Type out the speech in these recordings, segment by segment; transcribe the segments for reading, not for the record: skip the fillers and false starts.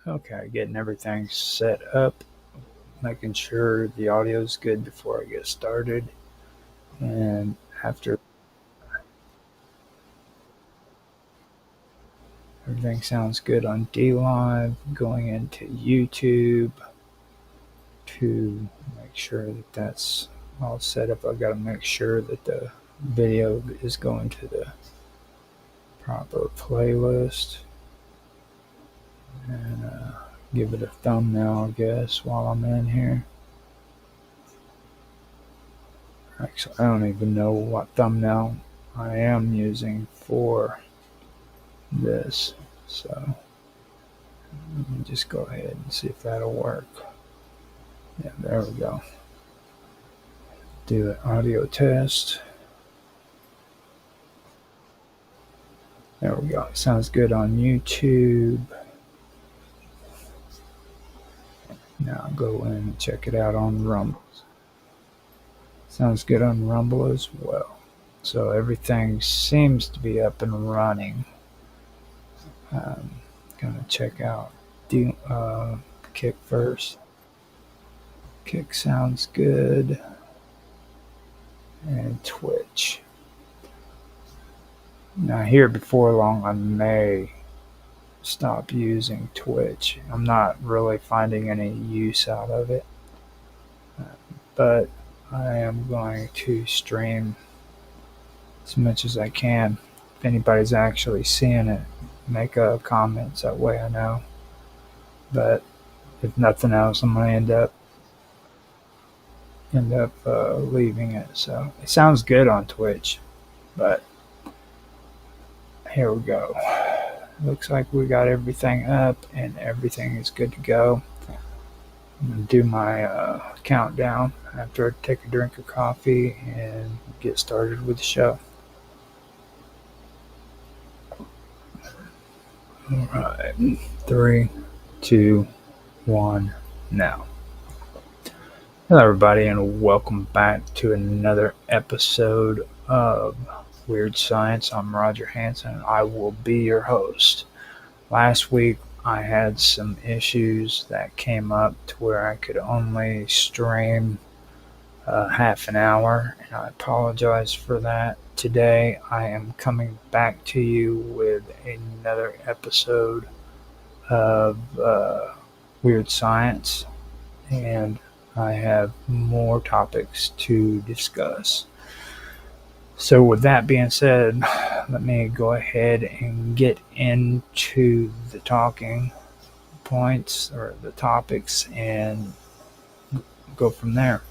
Okay, getting everything set up, making sure the audio is good before I get started. And after everything sounds good on D Live, going into YouTube to make sure that that's all set up. I've got to make sure that the video is going to the proper playlist and give it a thumbnail, I guess, while I'm in here. Actually, I don't even know what thumbnail I am using for this. So let me just go ahead and see if that'll work. Yeah, there we go. Do an audio test. There we go. Sounds good on YouTube. Now go in and check it out on Rumble. Sounds good on Rumble as well. So everything seems to be up and running. Gonna check out Kick first. Kick sounds good. And Twitch. Now here before long I may stop using Twitch. I'm not really finding any use out of it. But I am going to stream as much as I can. If anybody's actually seeing it, make comments, that way I know. But if nothing else, I'm going to end up leaving it. So it sounds good on Twitch, but here we go. Looks like we got everything up and everything is good to go. I'm going to do my countdown after I take a drink of coffee and get started with the show. All right, 3, 2, 1, now. Hello, everybody, and welcome back to another episode of Weird Science. I'm Roger Hanson, and I will be your host. Last week, I had some issues that came up to where I could only stream half an hour, and I apologize for that. Today, I am coming back to you with another episode of Weird Science, and I have more topics to discuss. So with that being said, let me go ahead and get into the talking points or the topics and go from there.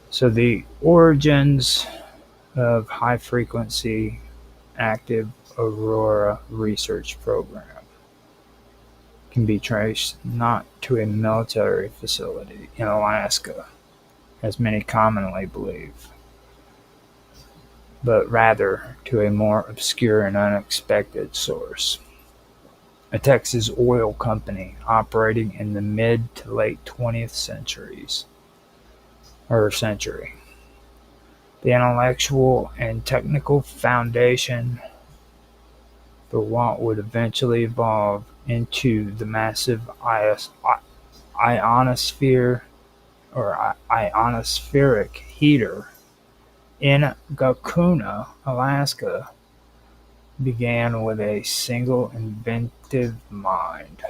So the origins of high frequency active aurora research program can be traced not to a military facility in Alaska, as many commonly believe, but rather to a more obscure and unexpected source. A Texas oil company operating in the mid to late 20th century. The intellectual and technical foundation for what would eventually evolve into the massive ionospheric heater in Gakuna, Alaska, began with a single inventive mind,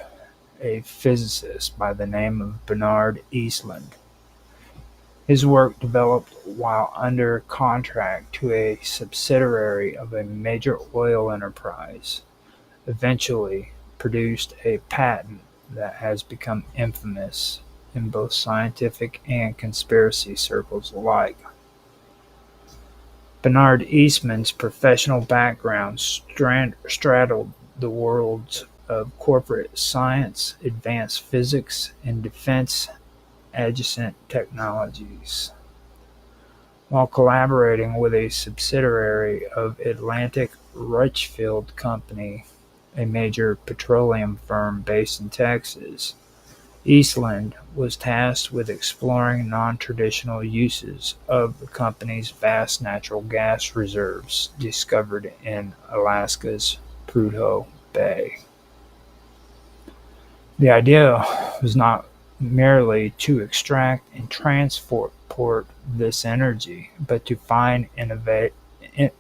a physicist by the name of Bernard Eastland. His work developed while under contract to a subsidiary of a major oil enterprise, eventually produced a patent that has become infamous in both scientific and conspiracy circles alike. Bernard Eastman's professional background straddled the worlds of corporate science, advanced physics, and defense adjacent technologies. While collaborating with a subsidiary of Atlantic Richfield Company, a major petroleum firm based in Texas, Eastland was tasked with exploring non-traditional uses of the company's vast natural gas reserves discovered in Alaska's Prudhoe Bay. The idea was not merely to extract and transport this energy, but to find in-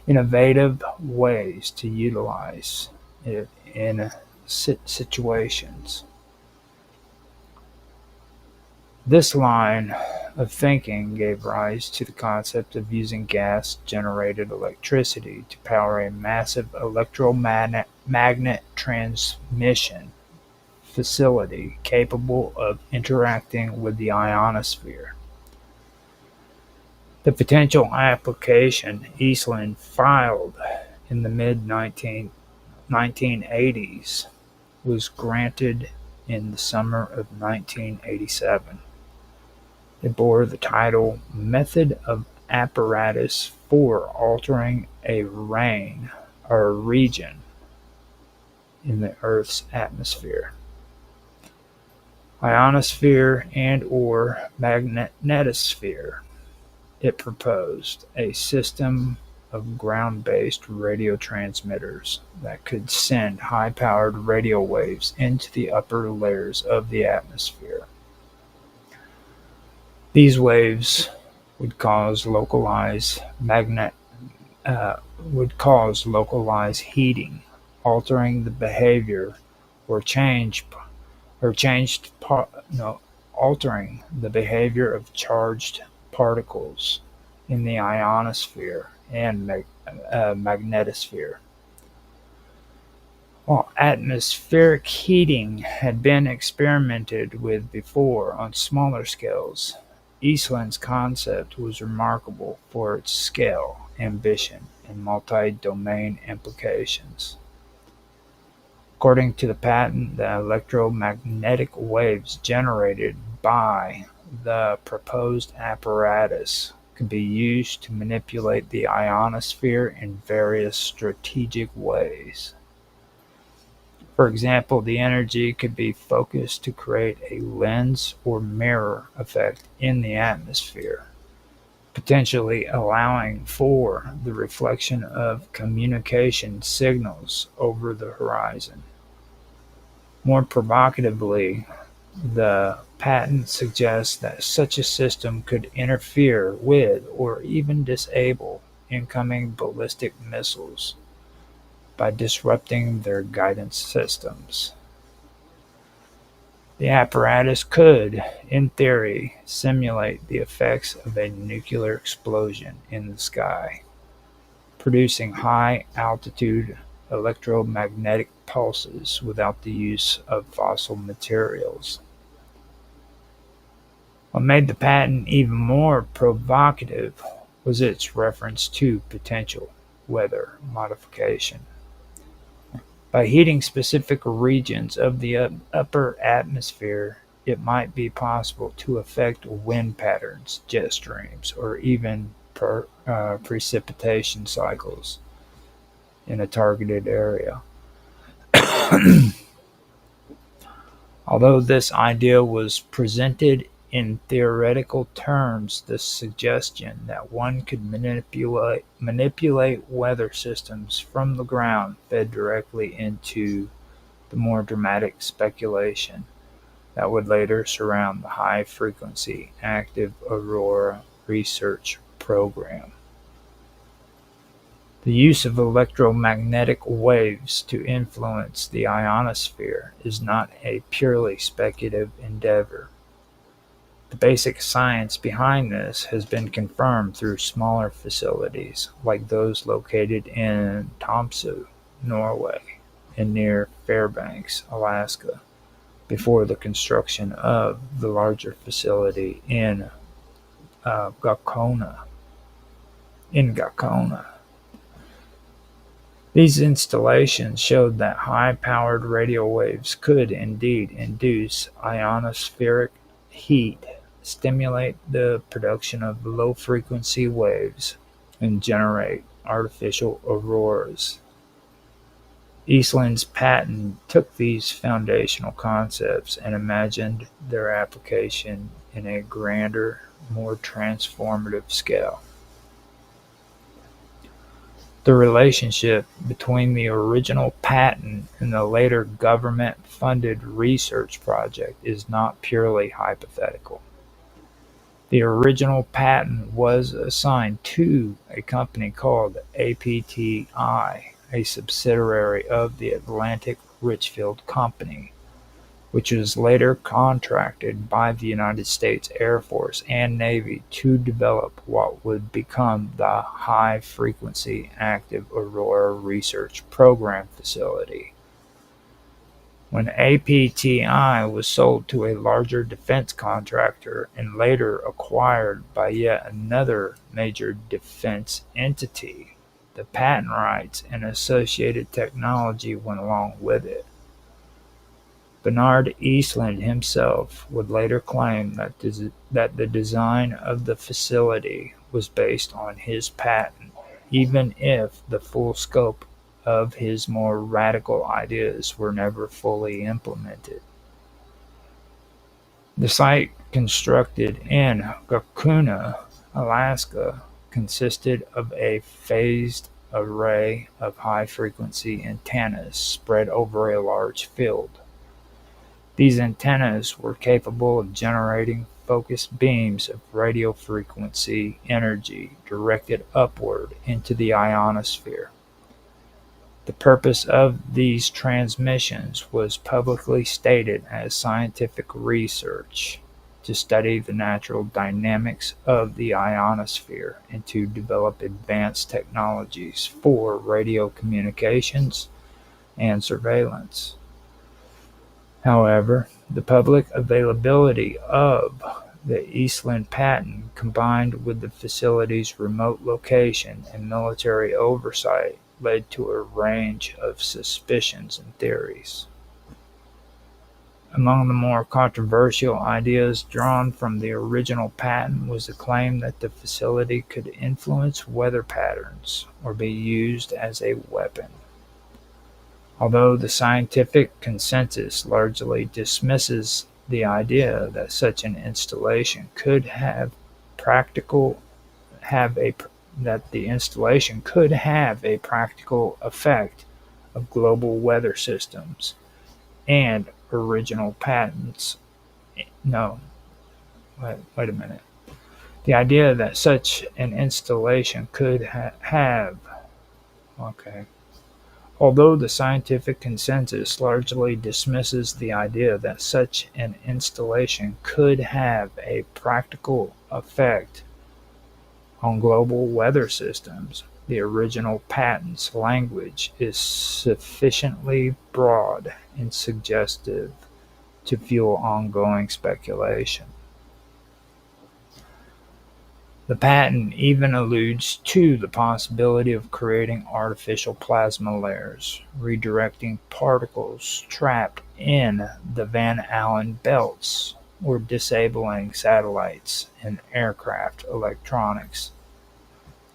innovative ways to utilize it in situations. This line of thinking gave rise to the concept of using gas-generated electricity to power a massive electromagnet transmission facility capable of interacting with the ionosphere. The potential application Eastland filed in the mid-1980s was granted in the summer of 1987. It bore the title "Method of Apparatus for Altering a Region in the Earth's Atmosphere, Ionosphere and/or Magnetosphere." It proposed a system of ground-based radio transmitters that could send high-powered radio waves into the upper layers of the atmosphere. These waves would cause localized heating, altering the behavior or altering the behavior of charged particles in the ionosphere and magnetosphere. While atmospheric heating had been experimented with before on smaller scales, Eastland's concept was remarkable for its scale, ambition, and multi-domain implications. According to the patent, the electromagnetic waves generated by the proposed apparatus could be used to manipulate the ionosphere in various strategic ways. For example, the energy could be focused to create a lens or mirror effect in the atmosphere, potentially allowing for the reflection of communication signals over the horizon. More provocatively, the patent suggests that such a system could interfere with or even disable incoming ballistic missiles by disrupting their guidance systems. The apparatus could, in theory, simulate the effects of a nuclear explosion in the sky, producing high-altitude electromagnetic pulses without the use of fossil materials. What made the patent even more provocative was its reference to potential weather modification. By heating specific regions of the upper atmosphere, it might be possible to affect wind patterns, jet streams, or even precipitation cycles in a targeted area. Although this idea was presented in theoretical terms, the suggestion that one could manipulate weather systems from the ground fed directly into the more dramatic speculation that would later surround the high-frequency active aurora research program. The use of electromagnetic waves to influence the ionosphere is not a purely speculative endeavor. The basic science behind this has been confirmed through smaller facilities like those located in Tromsø, Norway, and near Fairbanks, Alaska, before the construction of the larger facility in Gakona. These installations showed that high-powered radio waves could indeed induce ionospheric heat, stimulate the production of low-frequency waves, and generate artificial auroras. Eastland's patent took these foundational concepts and imagined their application in a grander, more transformative scale. The relationship between the original patent and the later government-funded research project is not purely hypothetical. The original patent was assigned to a company called APTI, a subsidiary of the Atlantic Richfield Company, which was later contracted by the United States Air Force and Navy to develop what would become the High Frequency Active Aurora Research Program facility. When APTI was sold to a larger defense contractor and later acquired by yet another major defense entity, the patent rights and associated technology went along with it. Bernard Eastland himself would later claim that the design of the facility was based on his patent, even if the full scope of his more radical ideas were never fully implemented. The site, constructed in Gakuna, Alaska, consisted of a phased array of high-frequency antennas spread over a large field. These antennas were capable of generating focused beams of radio frequency energy directed upward into the ionosphere. The purpose of these transmissions was publicly stated as scientific research to study the natural dynamics of the ionosphere and to develop advanced technologies for radio communications and surveillance. However, the public availability of the Eastland patent, combined with the facility's remote location and military oversight, led to a range of suspicions and theories. Among the more controversial ideas drawn from the original patent was the claim that the facility could influence weather patterns or be used as a weapon. Although the scientific consensus largely dismisses the idea that such an installation could have the installation could have a practical effect of global weather systems and original patents. No, wait a minute. The idea that such an installation could have. Okay. Although the scientific consensus largely dismisses the idea that such an installation could have a practical effect on global weather systems, the original patent's language is sufficiently broad and suggestive to fuel ongoing speculation. The patent even alludes to the possibility of creating artificial plasma layers, redirecting particles trapped in the Van Allen belts, or disabling satellites and aircraft electronics.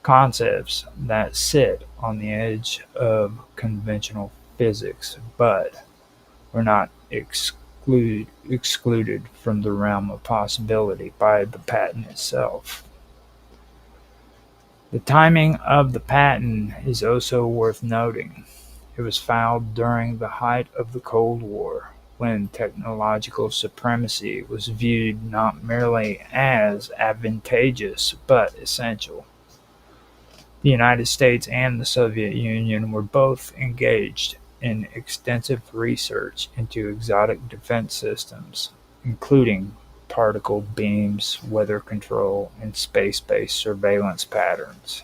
Concepts that sit on the edge of conventional physics, but were not excluded from the realm of possibility by the patent itself. The timing of the patent is also worth noting. It was filed during the height of the Cold War, when technological supremacy was viewed not merely as advantageous but essential. The United States and the Soviet Union were both engaged in extensive research into exotic defense systems, including particle beams, weather control, and space-based surveillance patterns.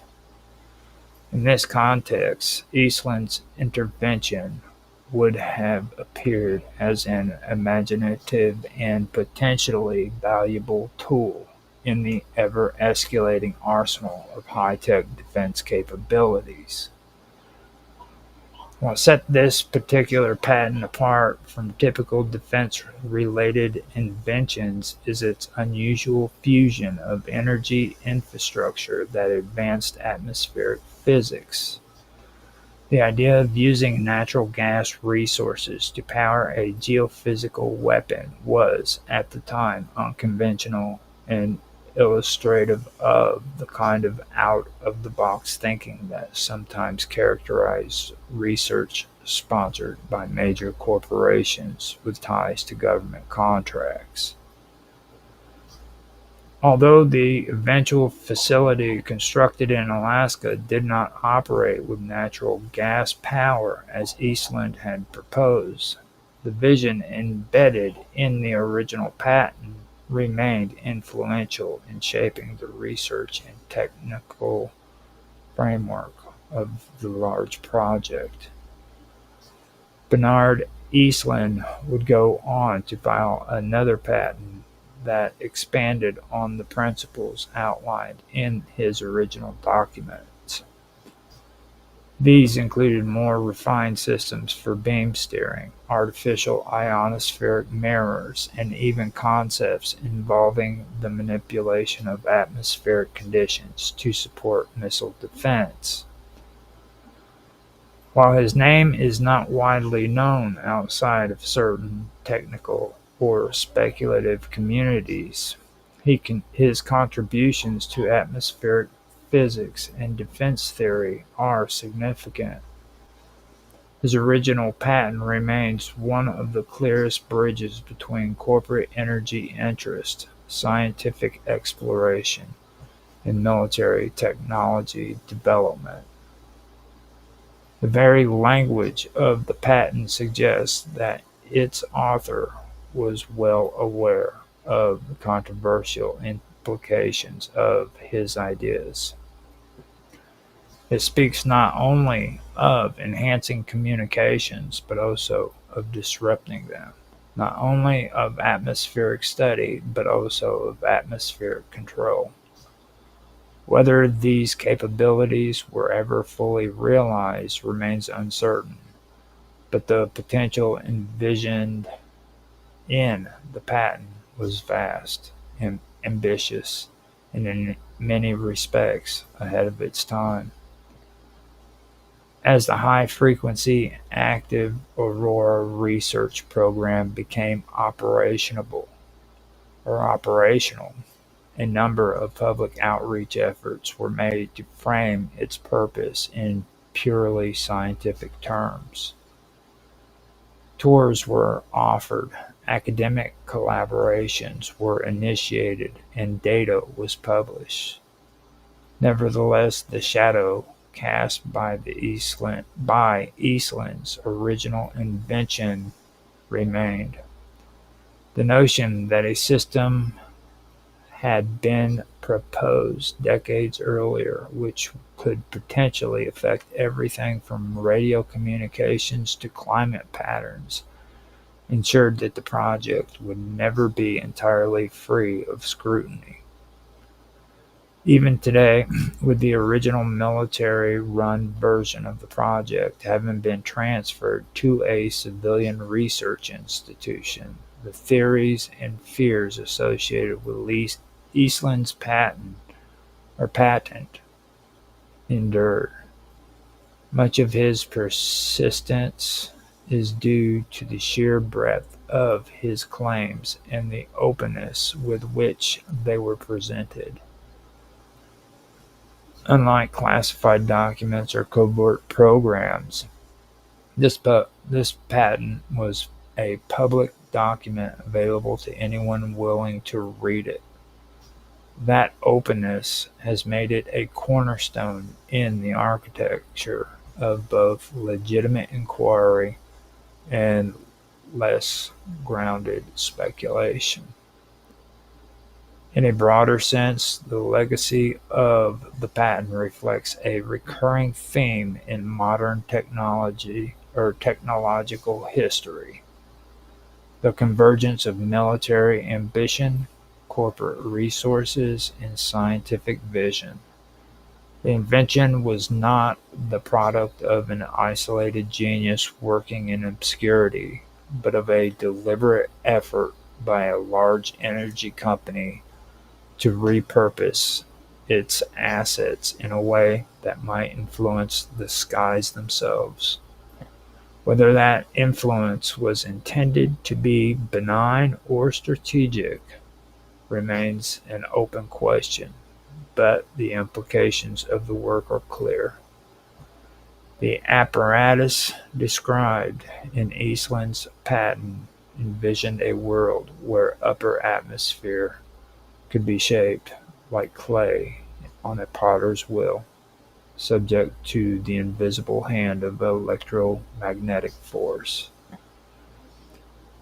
In this context, Eastland's intervention would have appeared as an imaginative and potentially valuable tool in the ever-escalating arsenal of high-tech defense capabilities. What set this particular patent apart from typical defense-related inventions is its unusual fusion of energy infrastructure that advanced atmospheric physics. The idea of using natural gas resources to power a geophysical weapon was, at the time, unconventional and illustrative of the kind of out-of-the-box thinking that sometimes characterizes research sponsored by major corporations with ties to government contracts. Although the eventual facility constructed in Alaska did not operate with natural gas power as Eastland had proposed, the vision embedded in the original patent remained influential in shaping the research and technical framework of the large project. Bernard Eastland would go on to file another patent that expanded on the principles outlined in his original documents. These included more refined systems for beam steering, artificial ionospheric mirrors, and even concepts involving the manipulation of atmospheric conditions to support missile defense. While his name is not widely known outside of certain technical or speculative communities, his contributions to atmospheric physics and defense theory are significant. His original patent remains one of the clearest bridges between corporate energy interest, scientific exploration, and military technology development. The very language of the patent suggests that its author was well aware of the controversial implications of his ideas. It speaks not only of enhancing communications, but also of disrupting them, not only of atmospheric study, but also of atmospheric control. Whether these capabilities were ever fully realized remains uncertain, but the potential envisioned in the patent was vast and ambitious, and in many respects ahead of its time. As the high-frequency active aurora research program became operational, a number of public outreach efforts were made to frame its purpose in purely scientific terms. Tours were offered, academic collaborations were initiated, and data was published. Nevertheless, the shadow cast by Eastland's original invention remained. The notion that a system had been proposed decades earlier which could potentially affect everything from radio communications to climate patterns ensured that the project would never be entirely free of scrutiny. Even today, with the original military-run version of the project having been transferred to a civilian research institution, the theories and fears associated with Eastland's patent endured. Much of his persistence is due to the sheer breadth of his claims and the openness with which they were presented. Unlike classified documents or covert programs, this patent was a public document available to anyone willing to read it. That openness has made it a cornerstone in the architecture of both legitimate inquiry and less grounded speculation. In a broader sense, the legacy of the patent reflects a recurring theme in modern technology or technological history: the convergence of military ambition, corporate resources, and scientific vision. The invention was not the product of an isolated genius working in obscurity, but of a deliberate effort by a large energy company to repurpose its assets in a way that might influence the skies themselves. Whether that influence was intended to be benign or strategic, remains an open question, but the implications of the work are clear. The apparatus described in Eastland's patent envisioned a world where upper atmosphere could be shaped like clay on a potter's wheel, subject to the invisible hand of electromagnetic force.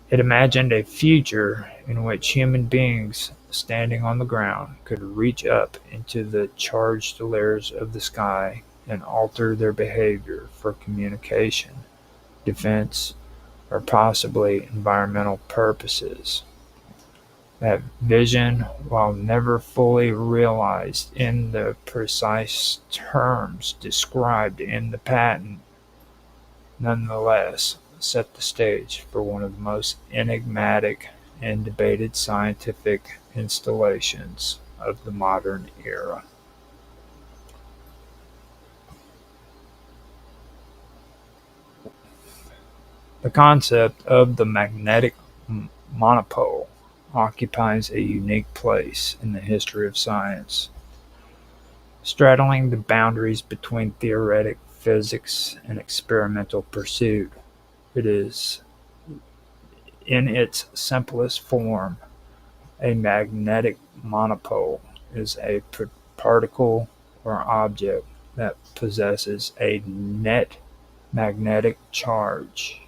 It imagined a future in which human beings standing on the ground could reach up into the charged layers of the sky and alter their behavior for communication, defense, or possibly environmental purposes. That vision, while never fully realized in the precise terms described in the patent, nonetheless set the stage for one of the most enigmatic and debated scientific installations of the modern era. The concept of the magnetic monopole occupies a unique place in the history of science, straddling the boundaries between theoretic physics and experimental pursuit. It is, in its simplest form, a magnetic monopole is a particle or object that possesses a net magnetic charge,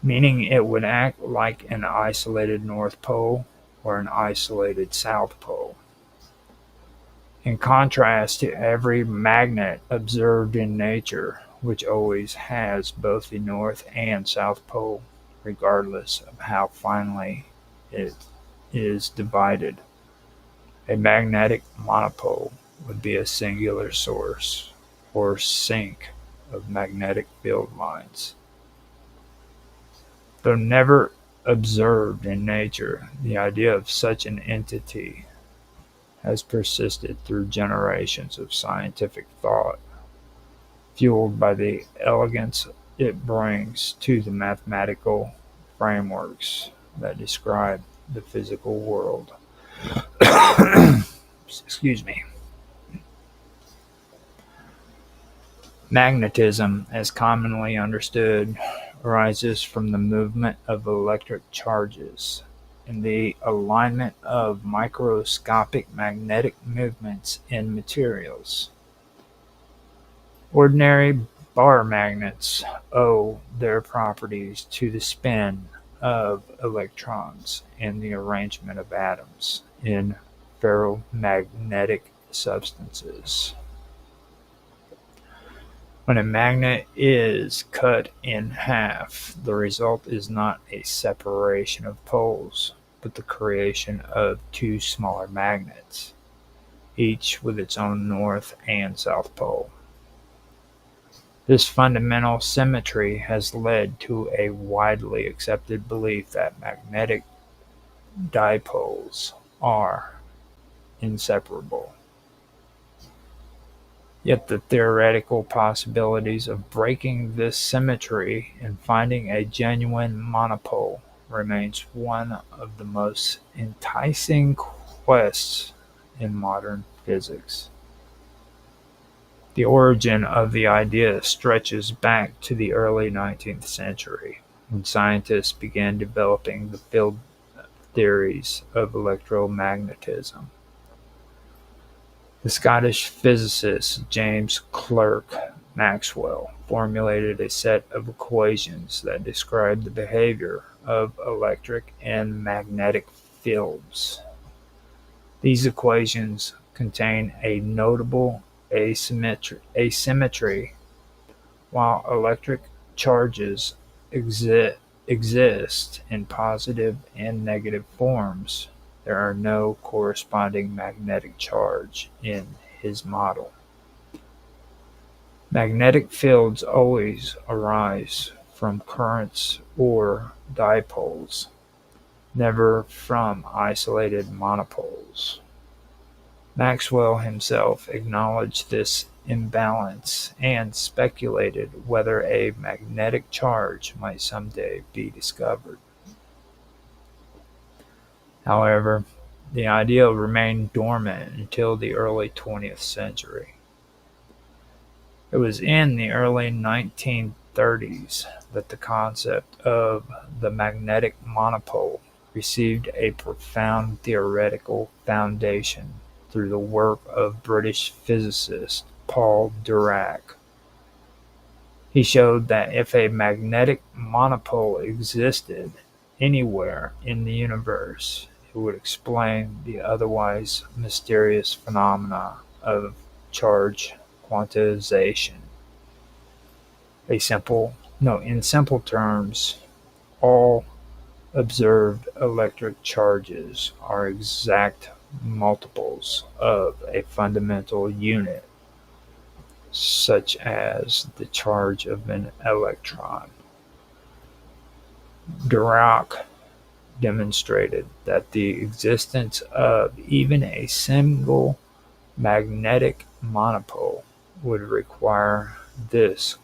meaning it would act like an isolated North Pole or an isolated South Pole. In contrast to every magnet observed in nature, which always has both the North and South Pole, regardless of how finely it is divided, a magnetic monopole would be a singular source or sink of magnetic field lines. Though never observed in nature, the idea of such an entity has persisted through generations of scientific thought, fueled by the elegance it brings to the mathematical frameworks that describe the physical world. Excuse me. Magnetism, as commonly understood, arises from the movement of electric charges and the alignment of microscopic magnetic movements in materials. Ordinary bar magnets owe their properties to the spin of electrons and the arrangement of atoms in ferromagnetic substances. When a magnet is cut in half, the result is not a separation of poles, but the creation of two smaller magnets, each with its own north and south pole. This fundamental symmetry has led to a widely accepted belief that magnetic dipoles are inseparable. Yet the theoretical possibilities of breaking this symmetry and finding a genuine monopole remains one of the most enticing quests in modern physics. The origin of the idea stretches back to the early 19th century, when scientists began developing the field theories of electromagnetism. The Scottish physicist James Clerk Maxwell formulated a set of equations that described the behavior of electric and magnetic fields. These equations contain a notable asymmetry. While electric charges exist in positive and negative forms, there are no corresponding magnetic charge in his model. Magnetic fields always arise from currents or dipoles, never from isolated monopoles. Maxwell himself acknowledged this imbalance and speculated whether a magnetic charge might someday be discovered. However, the idea remained dormant until the early 20th century. It was in the early 1930s that the concept of the magnetic monopole received a profound theoretical foundation through the work of British physicist Paul Dirac. He showed that if a magnetic monopole existed anywhere in the universe, it would explain the otherwise mysterious phenomena of charge quantization. In simple terms, all observed electric charges are exact multiples of a fundamental unit, such as the charge of an electron. Dirac demonstrated that the existence of even a single magnetic monopole would require this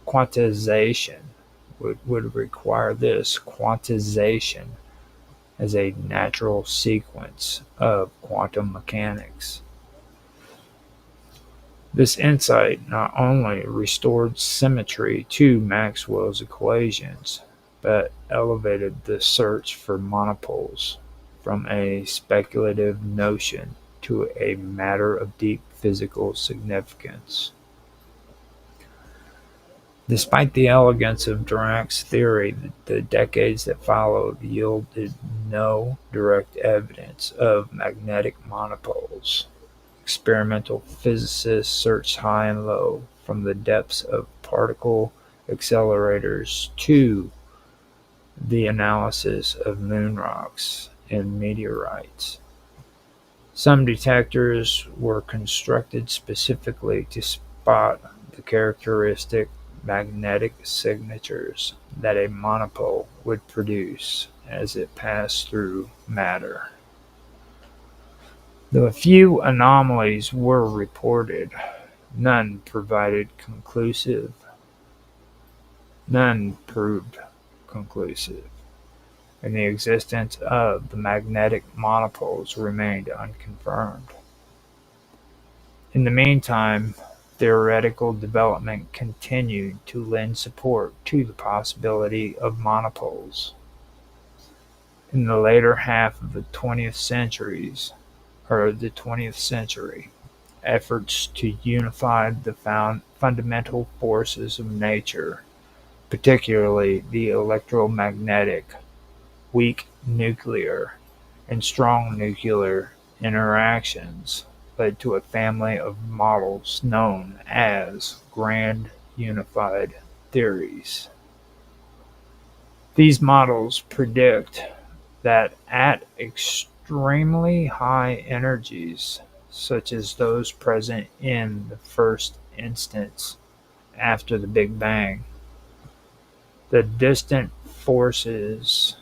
quantization would require this quantization as a natural sequence of quantum mechanics. This insight not only restored symmetry to Maxwell's equations, but elevated the search for monopoles from a speculative notion to a matter of deep physical significance. Despite the elegance of Dirac's theory, the decades that followed yielded no direct evidence of magnetic monopoles. Experimental physicists searched high and low, from the depths of particle accelerators to the analysis of moon rocks and meteorites. Some detectors were constructed specifically to spot the characteristic magnetic signatures that a monopole would produce as it passed through matter. Though a few anomalies were reported, none proved conclusive, and the existence of the magnetic monopoles remained unconfirmed. In the meantime, theoretical development continued to lend support to the possibility of monopoles. In the later half of the 20th century, efforts to unify the fundamental forces of nature, particularly the electromagnetic, weak nuclear, and strong nuclear interactions, led to a family of models known as grand unified theories. These models predict that at extremely high energies, such as those present in the first instance after the Big Bang, the distant forces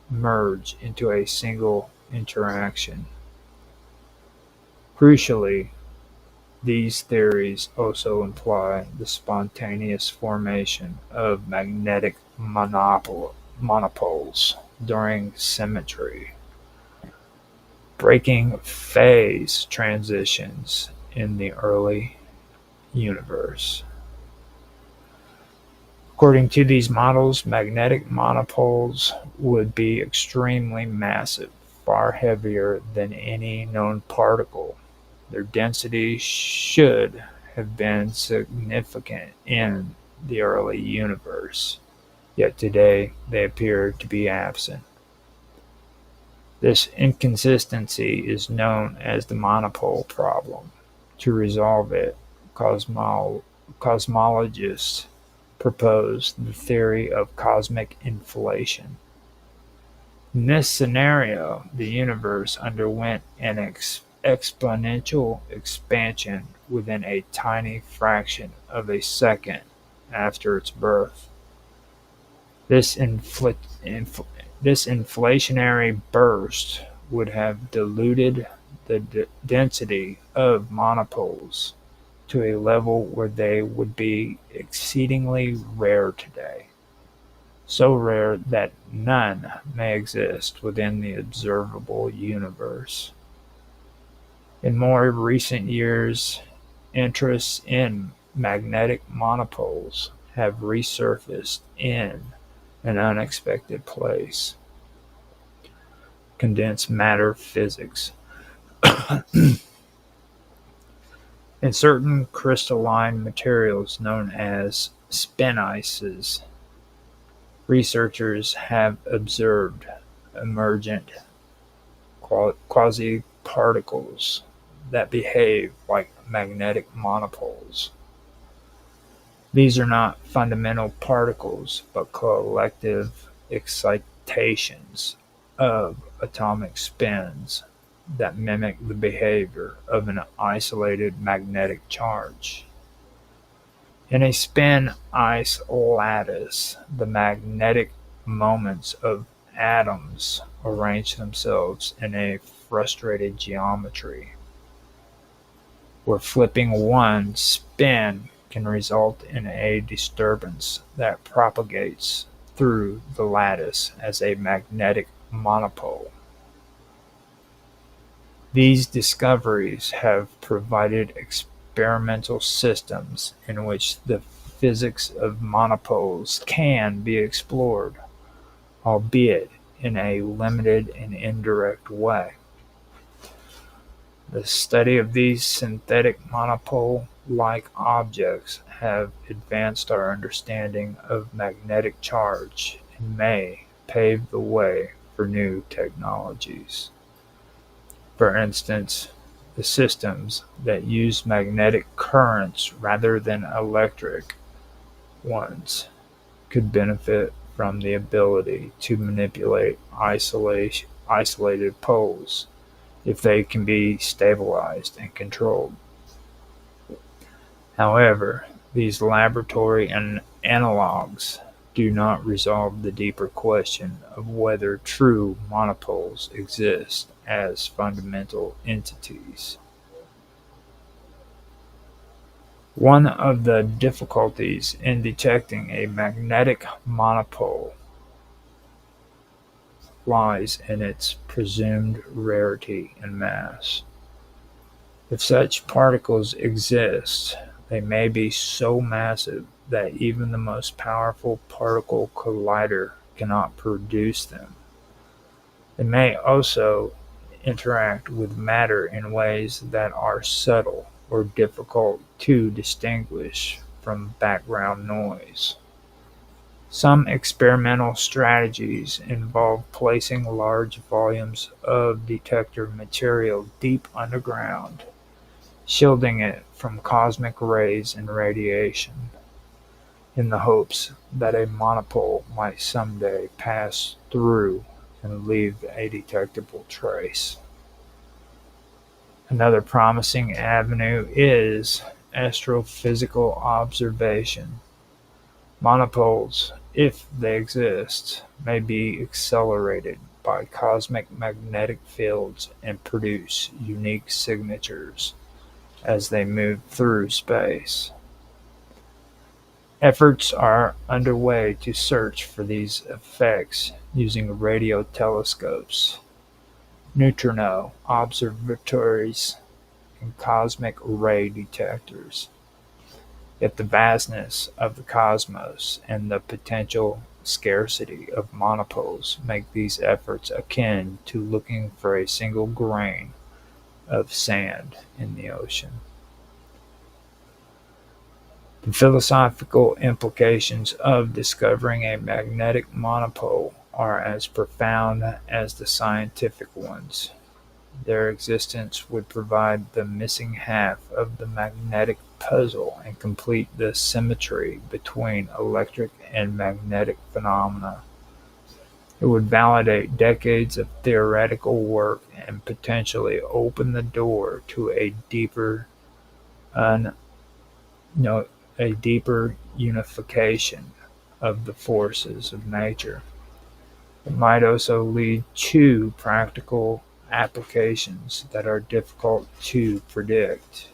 merge into a single interaction. Crucially, these theories also imply the spontaneous formation of magnetic monopoles during symmetry, breaking phase transitions in the early universe. According to these models, magnetic monopoles would be extremely massive, far heavier than any known particle. Their density should have been significant in the early universe, yet today they appear to be absent. This inconsistency is known as the monopole problem. To resolve it, cosmologists proposed the theory of cosmic inflation. In this scenario, the universe underwent an exponential expansion within a tiny fraction of a second after its birth. This inflationary burst would have diluted the density of monopoles to a level where they would be exceedingly rare today. so rare that none may exist within the observable universe. In more recent years, interests in magnetic monopoles have resurfaced in an unexpected place: condensed matter physics. In certain crystalline materials known as spin ices, researchers have observed emergent quasi-particles that behave like magnetic monopoles. These are not fundamental particles, but collective excitations of atomic spins that mimic the behavior of an isolated magnetic charge. In a spin-ice lattice, the magnetic moments of atoms arrange themselves in a frustrated geometry, where flipping one spin can result in a disturbance that propagates through the lattice as a magnetic monopole. These discoveries have provided experimental systems in which the physics of monopoles can be explored, albeit in a limited and indirect way. The study of these synthetic monopole-like objects have advanced our understanding of magnetic charge and may pave the way for new technologies. For instance, the systems that use magnetic currents rather than electric ones could benefit from the ability to manipulate isolated poles if they can be stabilized and controlled. However, these laboratory analogs do not resolve the deeper question of whether true monopoles exist as fundamental entities. One of the difficulties in detecting a magnetic monopole lies in its presumed rarity and mass. If such particles exist, they may be so massive that even the most powerful particle collider cannot produce them. They may also interact with matter in ways that are subtle or difficult to distinguish from background noise. Some experimental strategies involve placing large volumes of detector material deep underground, shielding it from cosmic rays and radiation, in the hopes that a monopole might someday pass through and leave a detectable trace. Another promising avenue is astrophysical observation. Monopoles, if they exist, may be accelerated by cosmic magnetic fields and produce unique signatures as they move through space. Efforts are underway to search for these effects using radio telescopes, neutrino observatories, and cosmic ray detectors. Yet the vastness of the cosmos and the potential scarcity of monopoles make these efforts akin to looking for a single grain of sand in the ocean. The philosophical implications of discovering a magnetic monopole are as profound as the scientific ones. Their existence would provide the missing half of the magnetic puzzle and complete the symmetry between electric and magnetic phenomena. It would validate decades of theoretical work and potentially open the door to a deeper un, no, a deeper unification of the forces of nature. It might also lead to practical applications that are difficult to predict.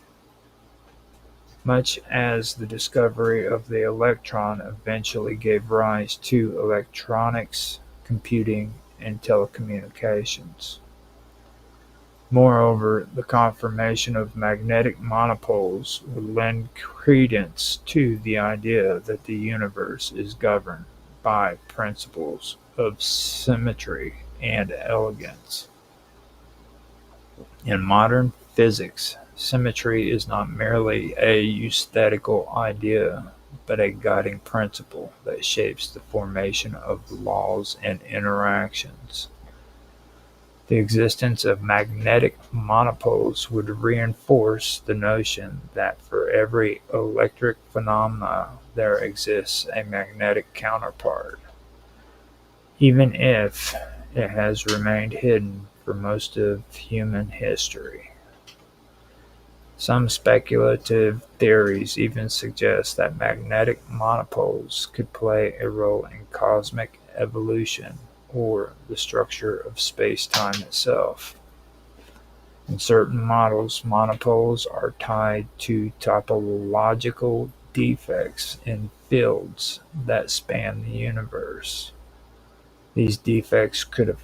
much as the discovery of the electron eventually gave rise to electronics, computing, and telecommunications. Moreover, the confirmation of magnetic monopoles would lend credence to the idea that the universe is governed by principles of symmetry and elegance. In modern physics, symmetry is not merely a aesthetical idea, but a guiding principle that shapes the formation of laws and interactions. The existence of magnetic monopoles would reinforce the notion that for every electric phenomena there exists a magnetic counterpart, even if it has remained hidden for most of human history. Some speculative theories even suggest that magnetic monopoles could play a role in cosmic evolution or the structure of space-time itself. In certain models, monopoles are tied to topological defects in fields that span the universe. These defects could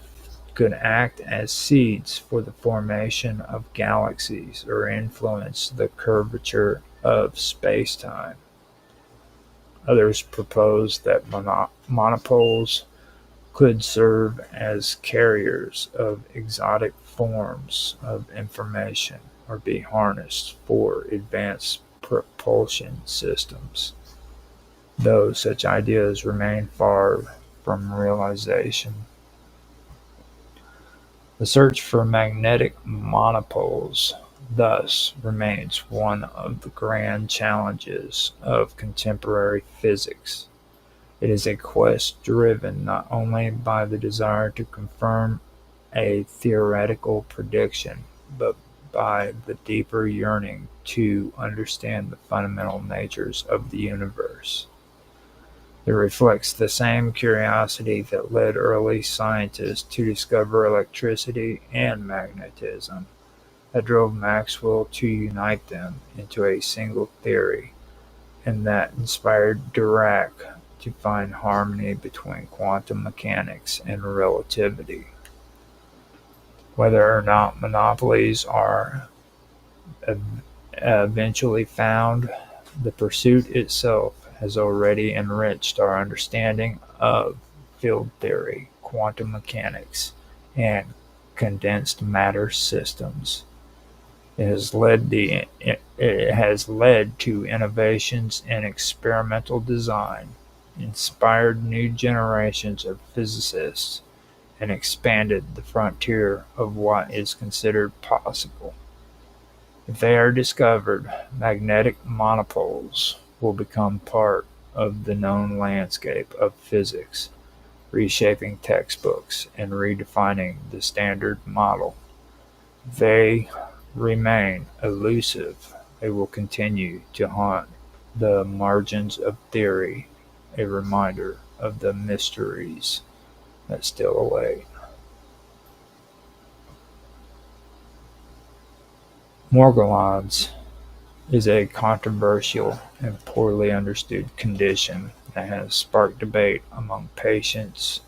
act as seeds for the formation of galaxies or influence the curvature of spacetime. Others propose that monopoles could serve as carriers of exotic forms of information or be harnessed for advanced propulsion systems, though such ideas remain far from realization. The search for magnetic monopoles thus remains one of the grand challenges of contemporary physics. It is a quest driven not only by the desire to confirm a theoretical prediction, but by the deeper yearning to understand the fundamental natures of the universe. It reflects the same curiosity that led early scientists to discover electricity and magnetism, that drove Maxwell to unite them into a single theory, and that inspired Dirac to find harmony between quantum mechanics and relativity. Whether or not monopolies are eventually found, the pursuit itself has already enriched our understanding of field theory, quantum mechanics, and condensed matter systems. It has led to innovations in experimental design, inspired new generations of physicists, and expanded the frontier of what is considered possible. If they are discovered, magnetic monopoles will become part of the known landscape of physics, reshaping textbooks and redefining the Standard Model. They remain elusive. They will continue to haunt the margins of theory, a reminder of the mysteries that still await. Morgellons is a controversial and poorly understood condition that has sparked debate among patients,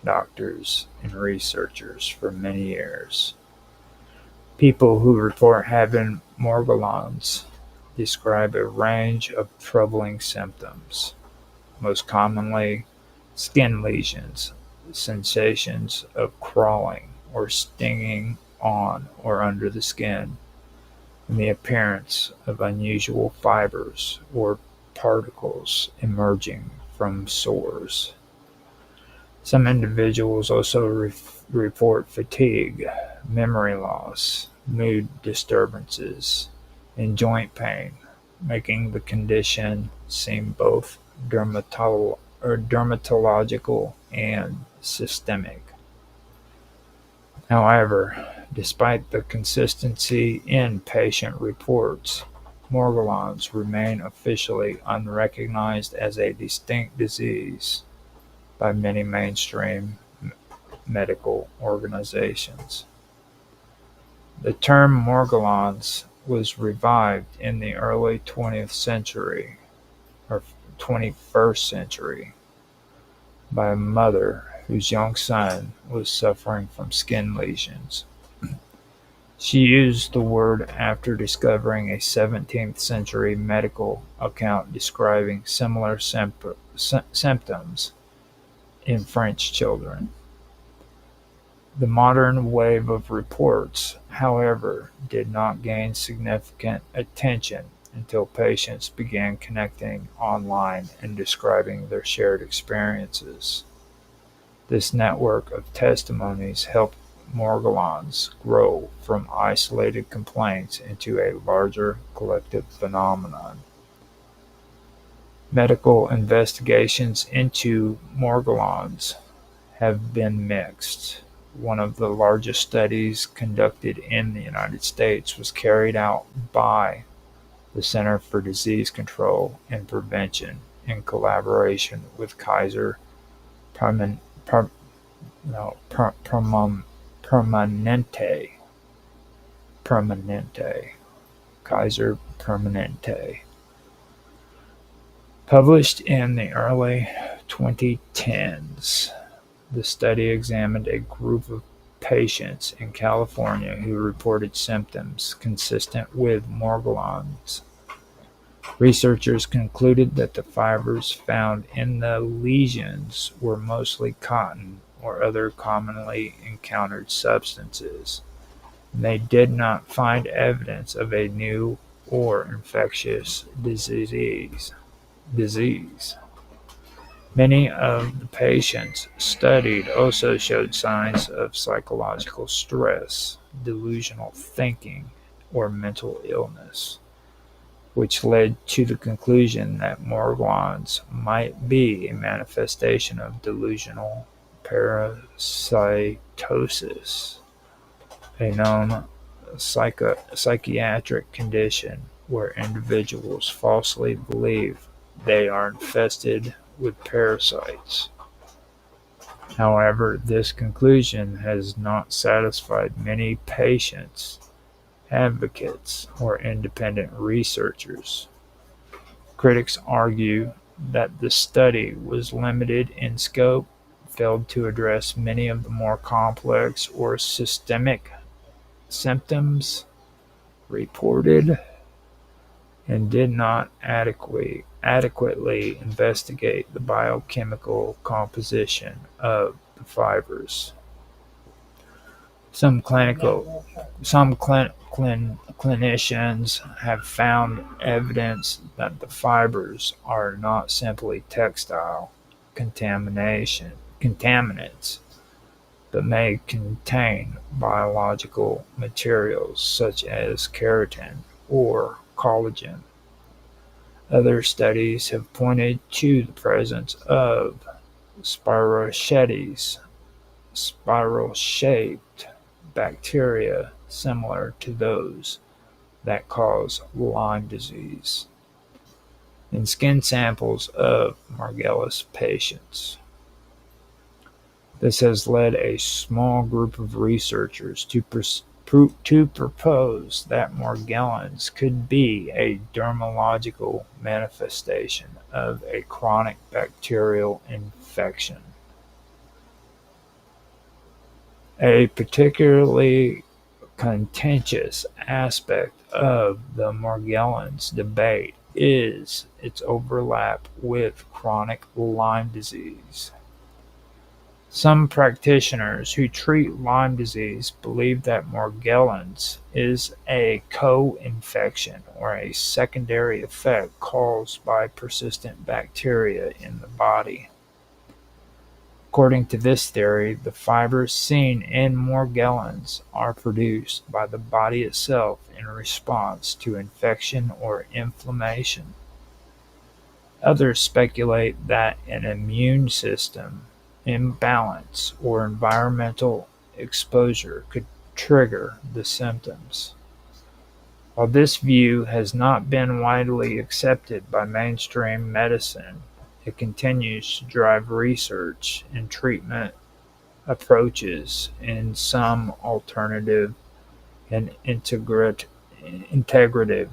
doctors, and researchers for many years. People who report having morgellons describe a range of troubling symptoms, most commonly skin lesions, sensations of crawling or stinging on or under the skin, and the appearance of unusual fibers or particles emerging from sores. Some individuals also report fatigue, memory loss, mood disturbances, and joint pain, making the condition seem both dermatological and systemic. However, despite the consistency in patient reports, morgellons remain officially unrecognized as a distinct disease by many mainstream medical organizations. The term morgellons was revived in the early 20th century or 21st century by a mother whose young son was suffering from skin lesions. She used the word after discovering a 17th century medical account describing similar symptoms in French children. The modern wave of reports, however, did not gain significant attention until patients began connecting online and describing their shared experiences. This network of testimonies helped Morgellons grow from isolated complaints into a larger collective phenomenon. Medical investigations into Morgellons have been mixed. One of the largest studies conducted in the United States was carried out by the Center for Disease Control and Prevention in collaboration with Kaiser Permanente, Kaiser Permanente. Published in the early 2010s, the study examined a group of patients in California who reported symptoms consistent with Morgellons. Researchers concluded that the fibers found in the lesions were mostly cotton or other commonly encountered substances. They did not find evidence of a new or infectious disease. Many of the patients studied also showed signs of psychological stress, delusional thinking, or mental illness, which led to the conclusion that Morgellons might be a manifestation of delusional parasitosis, a known psychiatric condition where individuals falsely believe they are infested with parasites. However, this conclusion has not satisfied many patients, advocates, or independent researchers. Critics argue that the study was limited in scope, failed to address many of the more complex or systemic symptoms reported, and did not adequately investigate the biochemical composition of the fibers. Some clinicians have found evidence that the fibers are not simply textile contaminants, but may contain biological materials such as keratin or collagen. Other studies have pointed to the presence of spiral-shaped bacteria similar to those that cause Lyme disease in skin samples of Morgellons patients. This has led a small group of researchers to propose that Morgellons could be a dermatological manifestation of a chronic bacterial infection. A particularly contentious aspect of the Morgellons debate is its overlap with chronic Lyme disease. Some practitioners who treat Lyme disease believe that Morgellons is a co-infection or a secondary effect caused by persistent bacteria in the body. According to this theory, the fibers seen in Morgellons are produced by the body itself in response to infection or inflammation. Others speculate that an immune system imbalance or environmental exposure could trigger the symptoms. While this view has not been widely accepted by mainstream medicine, it continues to drive research and treatment approaches in some alternative and integrative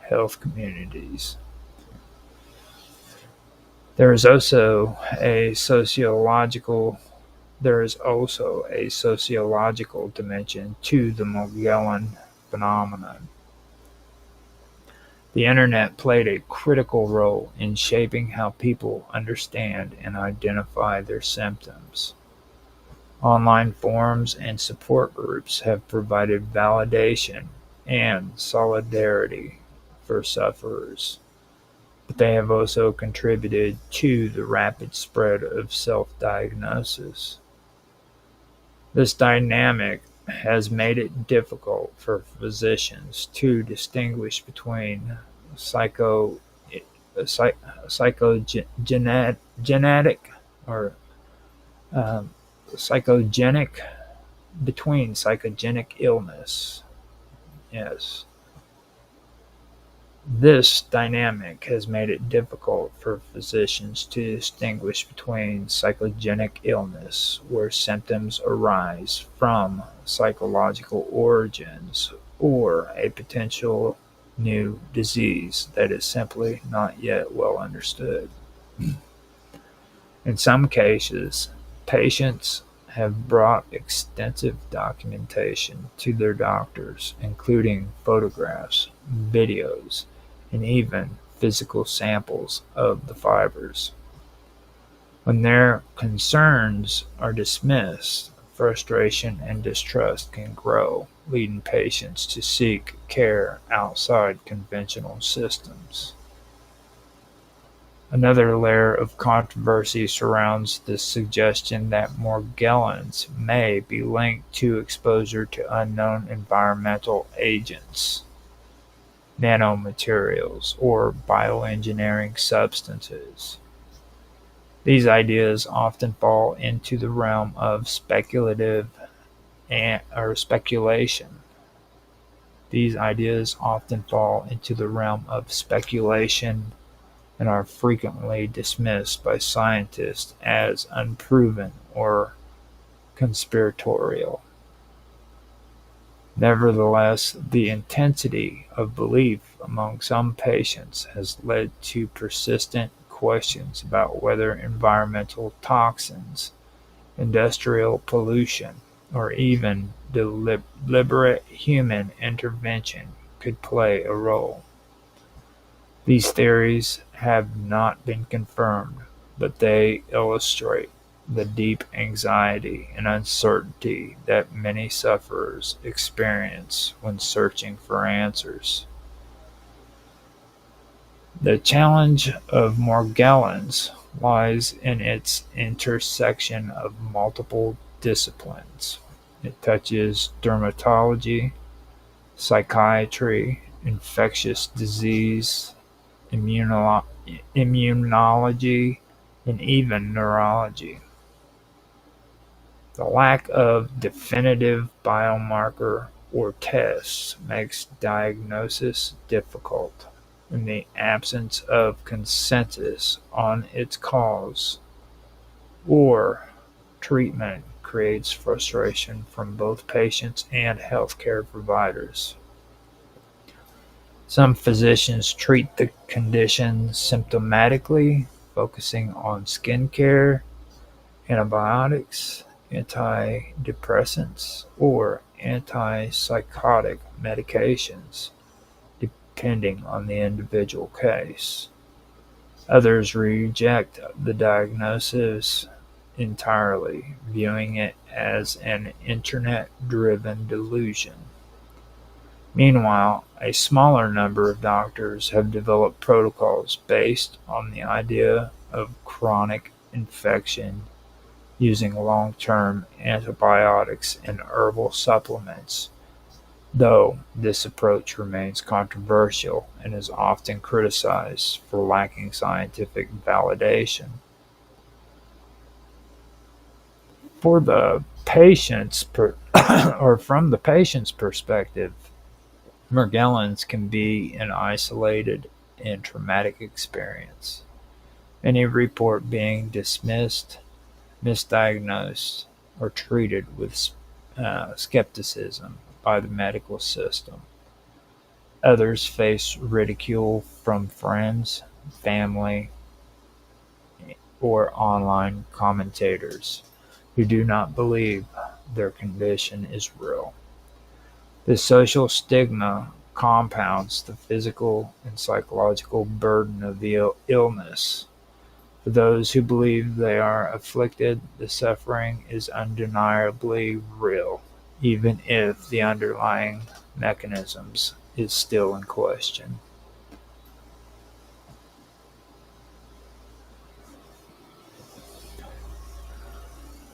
health communities. There is also a sociological dimension to the Morgellon phenomenon. The internet played a critical role in shaping how people understand and identify their symptoms. Online forums and support groups have provided validation and solidarity for sufferers, but they have also contributed to the rapid spread of self-diagnosis. This dynamic has made it difficult for physicians to distinguish between psychogenic or psychogenic psychogenic illness. Yes. This dynamic has made it difficult for physicians to distinguish between psychogenic illness, where symptoms arise from psychological origins, or a potential new disease that is simply not yet well understood. In some cases, patients have brought extensive documentation to their doctors, including photographs, videos, and even physical samples of the fibers. When their concerns are dismissed, frustration and distrust can grow, leading patients to seek care outside conventional systems. Another layer of controversy surrounds the suggestion that Morgellons may be linked to exposure to unknown environmental agents, nanomaterials, or bioengineering substances. These ideas often fall into the realm of speculation. These ideas often fall into the realm of speculation and are frequently dismissed by scientists as unproven or conspiratorial. Nevertheless, the intensity of belief among some patients has led to persistent questions about whether environmental toxins, industrial pollution, or even deliberate human intervention could play a role. These theories have not been confirmed, but they illustrate the deep anxiety and uncertainty that many sufferers experience when searching for answers. The challenge of Morgellons lies in its intersection of multiple disciplines. It touches dermatology, psychiatry, infectious disease, immunology, and even neurology. The lack of definitive biomarker or tests makes diagnosis difficult, and the absence of consensus on its cause or treatment creates frustration from both patients and healthcare providers. Some physicians treat the condition symptomatically, focusing on skin care, antibiotics, antidepressants, or antipsychotic medications, depending on the individual case. Others reject the diagnosis entirely, viewing it as an internet-driven delusion. Meanwhile, a smaller number of doctors have developed protocols based on the idea of chronic infection using long-term antibiotics and herbal supplements, though this approach remains controversial and is often criticized for lacking scientific validation. For the patient's or from the patient's perspective, Morgellons can be an isolated and traumatic experience. Many report being dismissed, misdiagnosed, or treated with skepticism by the medical system. Others face ridicule from friends, family, or online commentators who do not believe their condition is real. The social stigma compounds the physical and psychological burden of the illness. For those who believe they are afflicted, the suffering is undeniably real, even if the underlying mechanisms is still in question.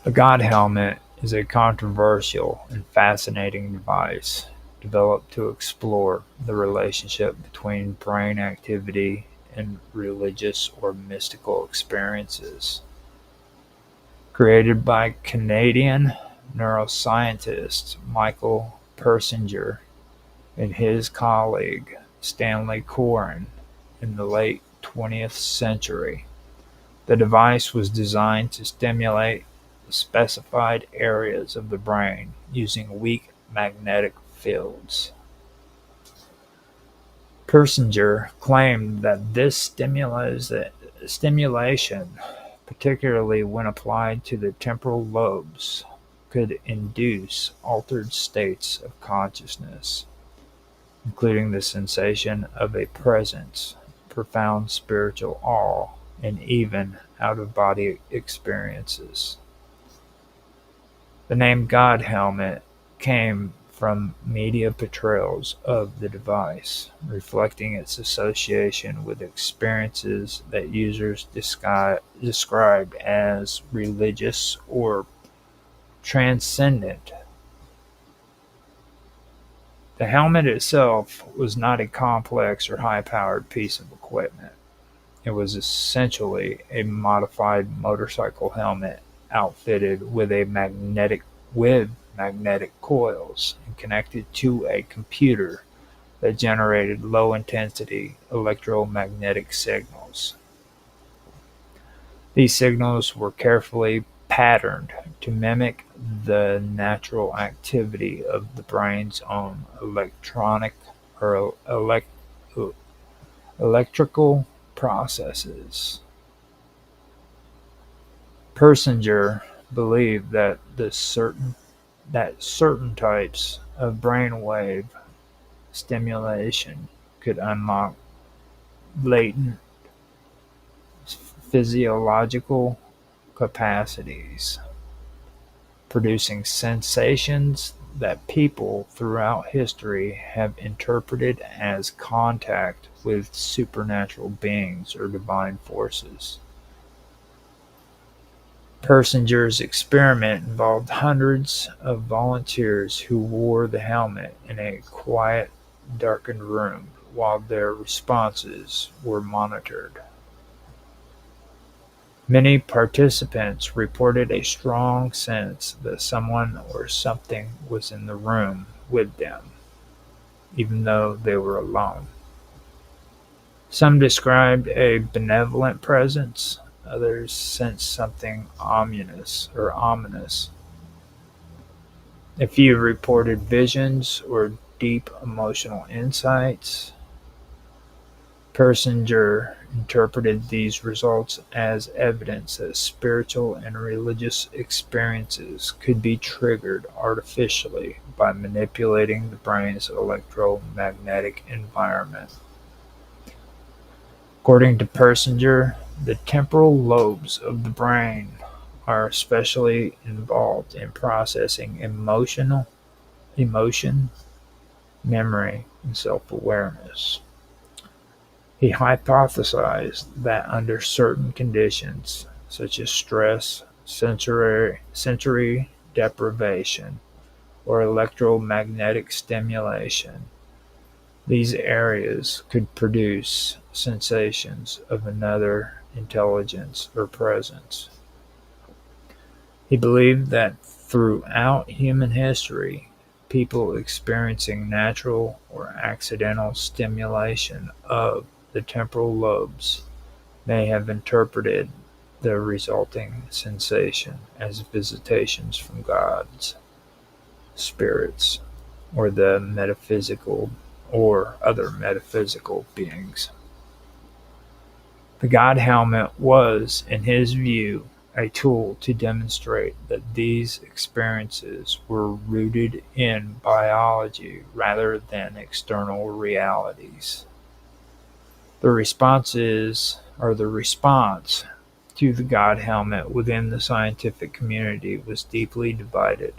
The God helmet is a controversial and fascinating device developed to explore the relationship between brain activity and religious or mystical experiences. Created by Canadian neuroscientist Michael Persinger and his colleague Stanley Coren in the late 20th century, the device was designed to stimulate specified areas of the brain using weak magnetic fields. Persinger claimed that this stimulation, particularly when applied to the temporal lobes, could induce altered states of consciousness, including the sensation of a presence, profound spiritual awe, and even out-of-body experiences. The name God helmet came from media portrayals of the device, reflecting its association with experiences that users described as religious or transcendent. The helmet itself was not a complex or high-powered piece of equipment. It was essentially a modified motorcycle helmet outfitted with magnetic coils and connected to a computer that generated low-intensity electromagnetic signals. These signals were carefully patterned to mimic the natural activity of the brain's own electronic or electrical processes. Persinger believed that certain types of brainwave stimulation could unlock latent physiological capacities, producing sensations that people throughout history have interpreted as contact with supernatural beings or divine forces. Persinger's experiment involved hundreds of volunteers who wore the helmet in a quiet, darkened room while their responses were monitored. Many participants reported a strong sense that someone or something was in the room with them, even though they were alone. Some described a benevolent presence, others sensed something ominous. A few reported visions or deep emotional insights. Persinger interpreted these results as evidence that spiritual and religious experiences could be triggered artificially by manipulating the brain's electromagnetic environment. According to Persinger, the temporal lobes of the brain are especially involved in processing emotion, memory, and self-awareness. He hypothesized that under certain conditions, such as stress, sensory deprivation, or electromagnetic stimulation, these areas could produce sensations of another intelligence or presence. He believed that throughout human history, people experiencing natural or accidental stimulation of the temporal lobes may have interpreted the resulting sensation as visitations from gods, spirits, or the metaphysical or other metaphysical beings. The God helmet was, in his view, a tool to demonstrate that these experiences were rooted in biology rather than external realities. The response to the God helmet within the scientific community was deeply divided.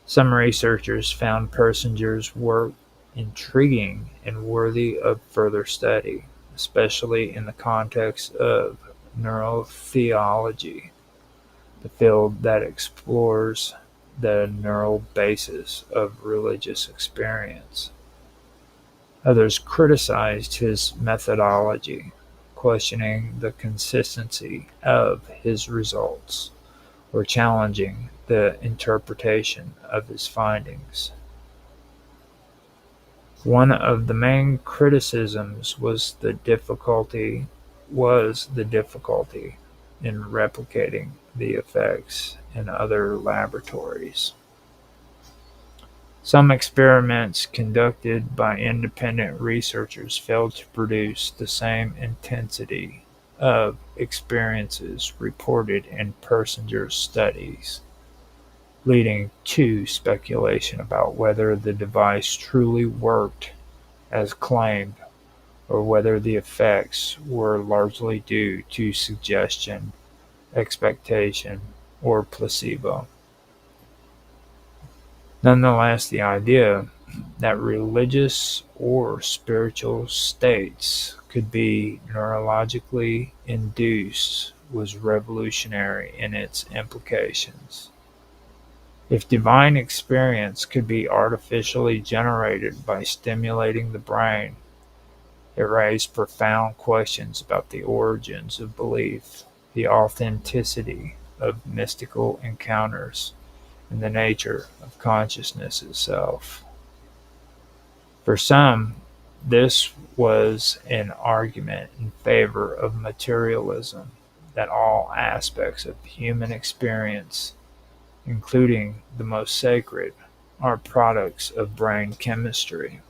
Some researchers found Persinger's work intriguing and worthy of further study, especially in the context of neurotheology, the field that explores the neural basis of religious experience. Others criticized his methodology, questioning the consistency of his results or challenging the interpretation of his findings. One of the main criticisms was the difficulty in replicating the effects in other laboratories. Some experiments conducted by independent researchers failed to produce the same intensity of experiences reported in Persinger's studies, leading to speculation about whether the device truly worked as claimed or whether the effects were largely due to suggestion, expectation, or placebo. Nonetheless, the idea that religious or spiritual states could be neurologically induced was revolutionary in its implications. If divine experience could be artificially generated by stimulating the brain, it raised profound questions about the origins of belief, the authenticity of mystical encounters, and the nature of consciousness itself. For some, this was an argument in favor of materialism, that all aspects of human experience, including the most sacred, are products of brain chemistry.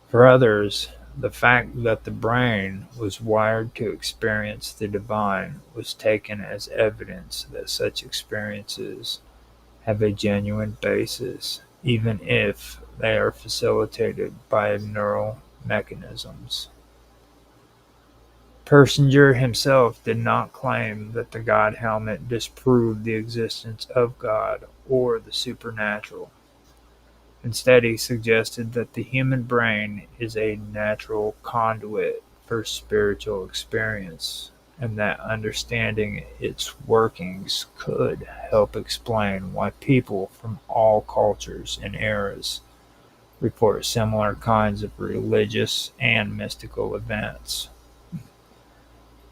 For others, the fact that the brain was wired to experience the divine was taken as evidence that such experiences have a genuine basis, even if they are facilitated by neural mechanisms. Persinger himself did not claim that the God helmet disproved the existence of God or the supernatural. Instead, he suggested that the human brain is a natural conduit for spiritual experience, and that understanding its workings could help explain why people from all cultures and eras report similar kinds of religious and mystical events.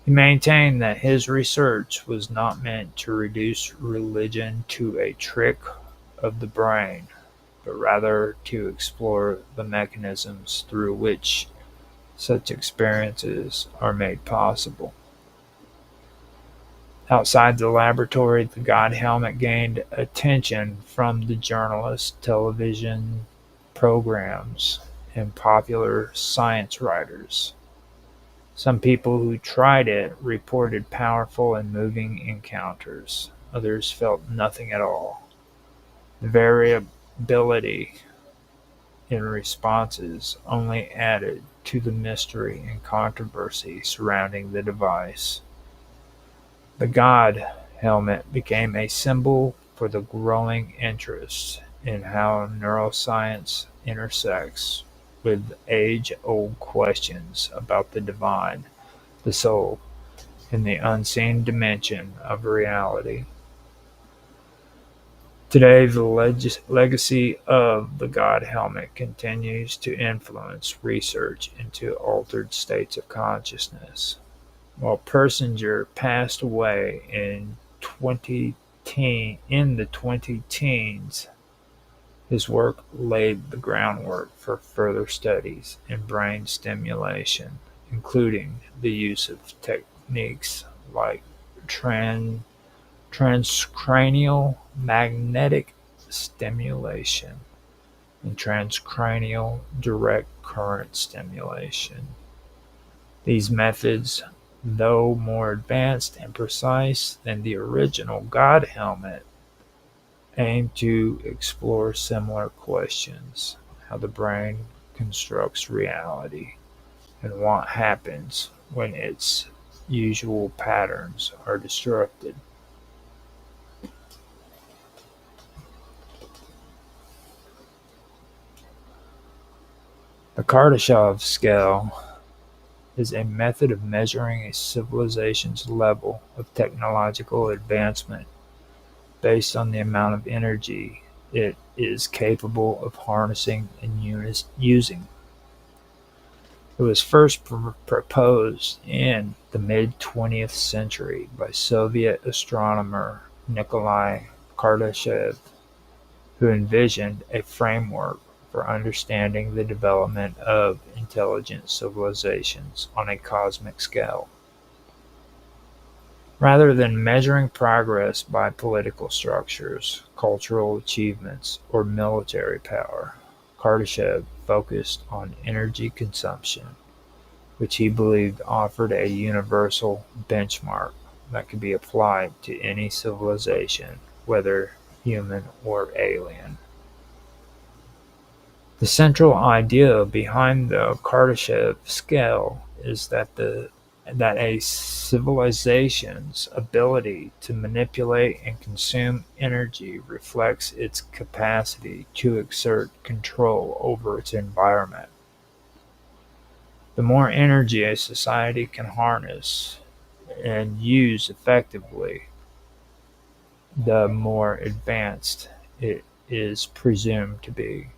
He maintained that his research was not meant to reduce religion to a trick of the brain, but rather to explore the mechanisms through which such experiences are made possible. Outside the laboratory, the God helmet gained attention from the journalists, television programs, and popular science writers. Some people who tried it reported powerful and moving encounters. Others felt nothing at all. The variability in responses only added to the mystery and controversy surrounding the device. The God helmet became a symbol for the growing interest in how neuroscience intersects with age-old questions about the divine, the soul, and the unseen dimension of reality. Today, the legacy of the God helmet continues to influence research into altered states of consciousness. While Persinger passed away in the 2010s, his work laid the groundwork for further studies in brain stimulation, including the use of techniques like transcranial magnetic stimulation and transcranial direct current stimulation. These methods, though more advanced and precise than the original God helmet, aim to explore similar questions: how the brain constructs reality and what happens when its usual patterns are disrupted. The Kardashev scale is a method of measuring a civilization's level of technological advancement based on the amount of energy it is capable of harnessing and using. It was first proposed in the mid-20th century by Soviet astronomer Nikolai Kardashev, who envisioned a framework for understanding the development of intelligent civilizations on a cosmic scale. Rather than measuring progress by political structures, cultural achievements, or military power, Kardashev focused on energy consumption, which he believed offered a universal benchmark that could be applied to any civilization, whether human or alien. The central idea behind the Kardashev scale is that a civilization's ability to manipulate and consume energy reflects its capacity to exert control over its environment. The more energy a society can harness and use effectively, the more advanced it is presumed to be.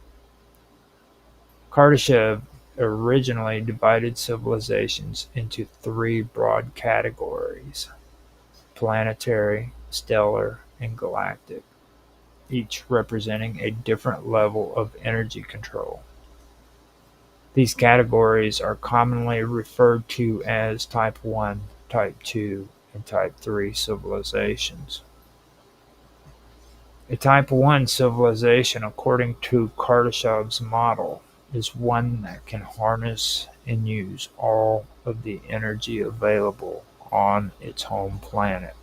Kardashev originally divided civilizations into three broad categories: planetary, stellar, and galactic, each representing a different level of energy control. These categories are commonly referred to as Type 1, Type 2, and Type 3 civilizations. A Type 1 civilization, according to Kardashev's model, is one that can harness and use all of the energy available on its home planet.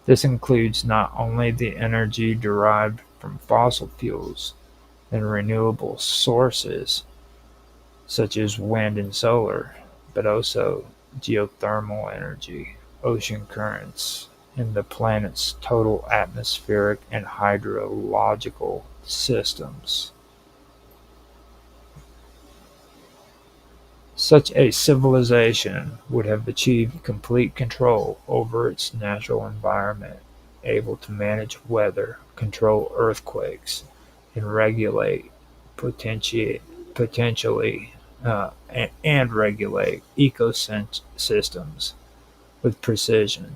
This includes not only the energy derived from fossil fuels and renewable sources such as wind and solar, but also geothermal energy, ocean currents, and the planet's total atmospheric and hydrological systems. Such a civilization would have achieved complete control over its natural environment, able to manage weather, control earthquakes, and regulate potentially and regulate ecosystems with precision.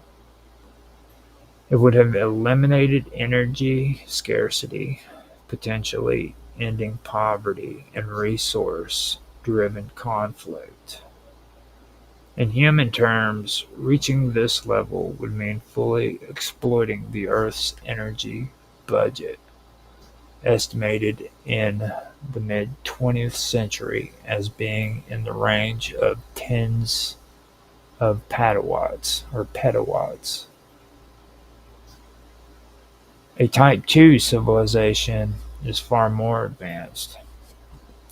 It would have eliminated energy scarcity, potentially ending poverty and resource-driven conflict. In human terms, reaching this level would mean fully exploiting the Earth's energy budget, estimated in the mid-20th century as being in the range of tens of petawatts. A Type 2 civilization is far more advanced.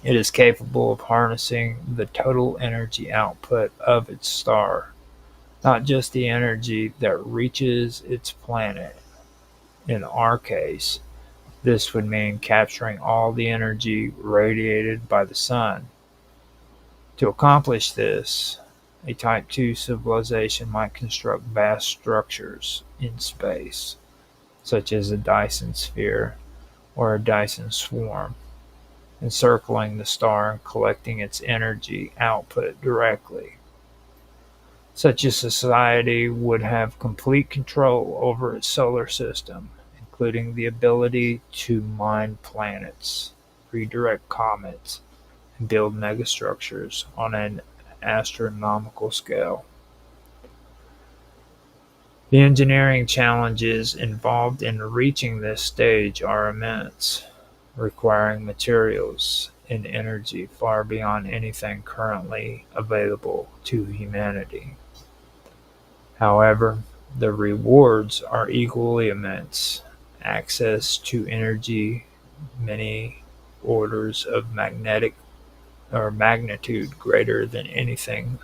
It is capable of harnessing the total energy output of its star, not just the energy that reaches its planet. In our case, this would mean capturing all the energy radiated by the sun. To accomplish this, a Type 2 civilization might construct vast structures in space, such as a Dyson sphere or a Dyson swarm, encircling the star and collecting its energy output directly. Such a society would have complete control over its solar system, including the ability to mine planets, redirect comets, and build megastructures on an astronomical scale. The engineering challenges involved in reaching this stage are immense, requiring materials and energy far beyond anything currently available to humanity. However, the rewards are equally immense: access to energy many orders of magnitude greater than anything.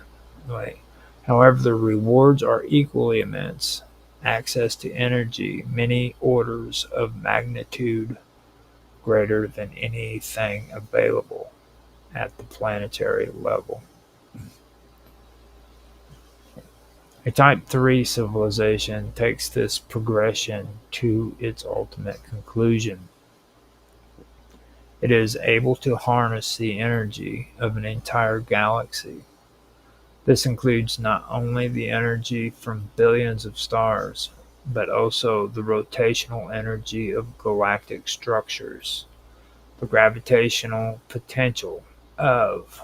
Wait. However, the rewards are equally immense: access to energy many orders of magnitude greater than anything available at the planetary level. A Type 3 civilization takes this progression to its ultimate conclusion. It is able to harness the energy of an entire galaxy. This includes not only the energy from billions of stars, but also the rotational energy of galactic structures, the gravitational potential of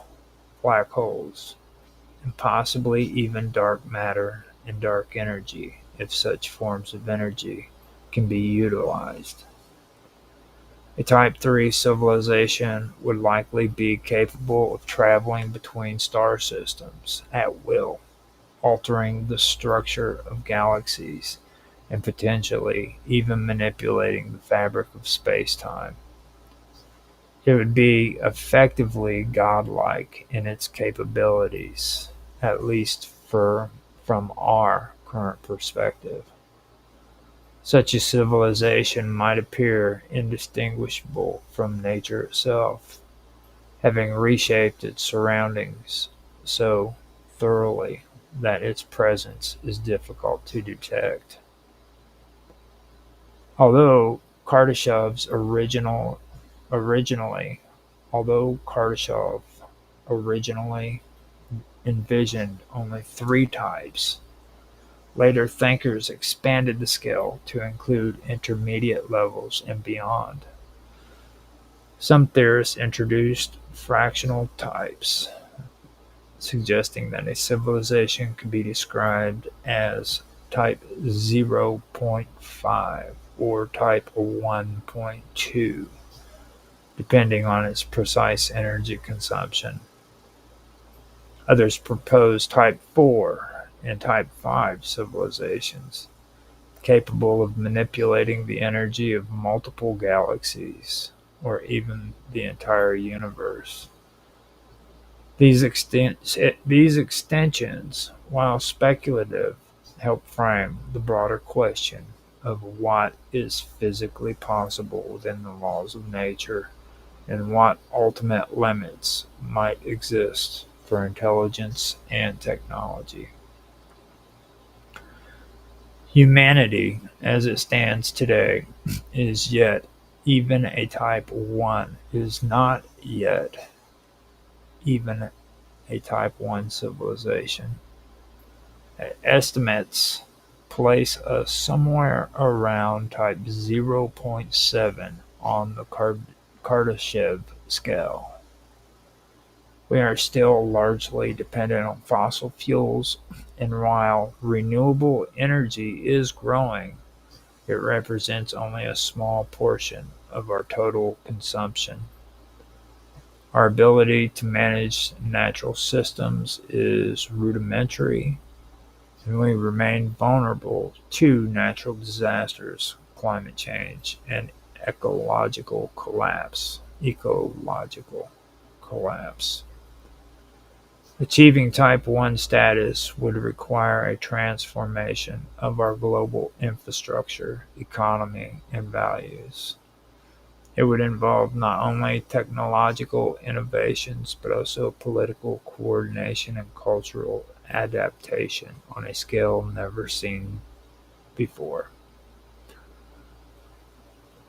black holes, and possibly even dark matter and dark energy, if such forms of energy can be utilized. A Type 3 civilization would likely be capable of traveling between star systems at will, altering the structure of galaxies, and potentially even manipulating the fabric of space-time. It would be effectively godlike in its capabilities, at least from our current perspective. Such a civilization might appear indistinguishable from nature itself, having reshaped its surroundings so thoroughly that its presence is difficult to detect. Although Kardashev's originally although Kardashev originally envisioned only three types, later thinkers expanded the scale to include intermediate levels and beyond. Some theorists introduced fractional types, suggesting that a civilization could be described as type 0.5 or type 1.2, depending on its precise energy consumption. Others propose type 4 and type 5 civilizations, capable of manipulating the energy of multiple galaxies or even the entire universe. These extensions, while speculative, help frame the broader question of what is physically possible within the laws of nature and what ultimate limits might exist for intelligence and technology. Humanity, as it stands today, is yet even a Type 1 is not yet even a Type 1 civilization. Estimates place us somewhere around Type 0.7 on the Kardashev scale. We are still largely dependent on fossil fuels, and while renewable energy is growing, it represents only a small portion of our total consumption. Our ability to manage natural systems is rudimentary, and we remain vulnerable to natural disasters, climate change, and ecological collapse. Achieving Type 1 status would require a transformation of our global infrastructure, economy, and values. It would involve not only technological innovations, but also political coordination and cultural adaptation on a scale never seen before.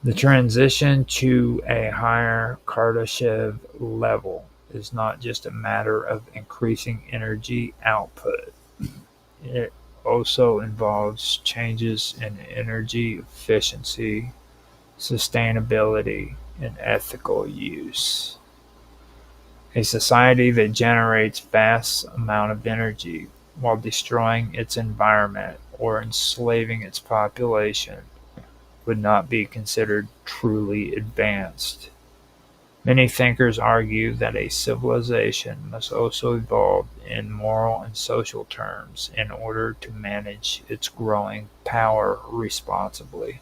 The transition to a higher Kardashev level is not just a matter of increasing energy output. It also involves changes in energy efficiency, sustainability, and ethical use. A society that generates vast amount of energy while destroying its environment or enslaving its population would not be considered truly advanced. Many thinkers argue that a civilization must also evolve in moral and social terms in order to manage its growing power responsibly.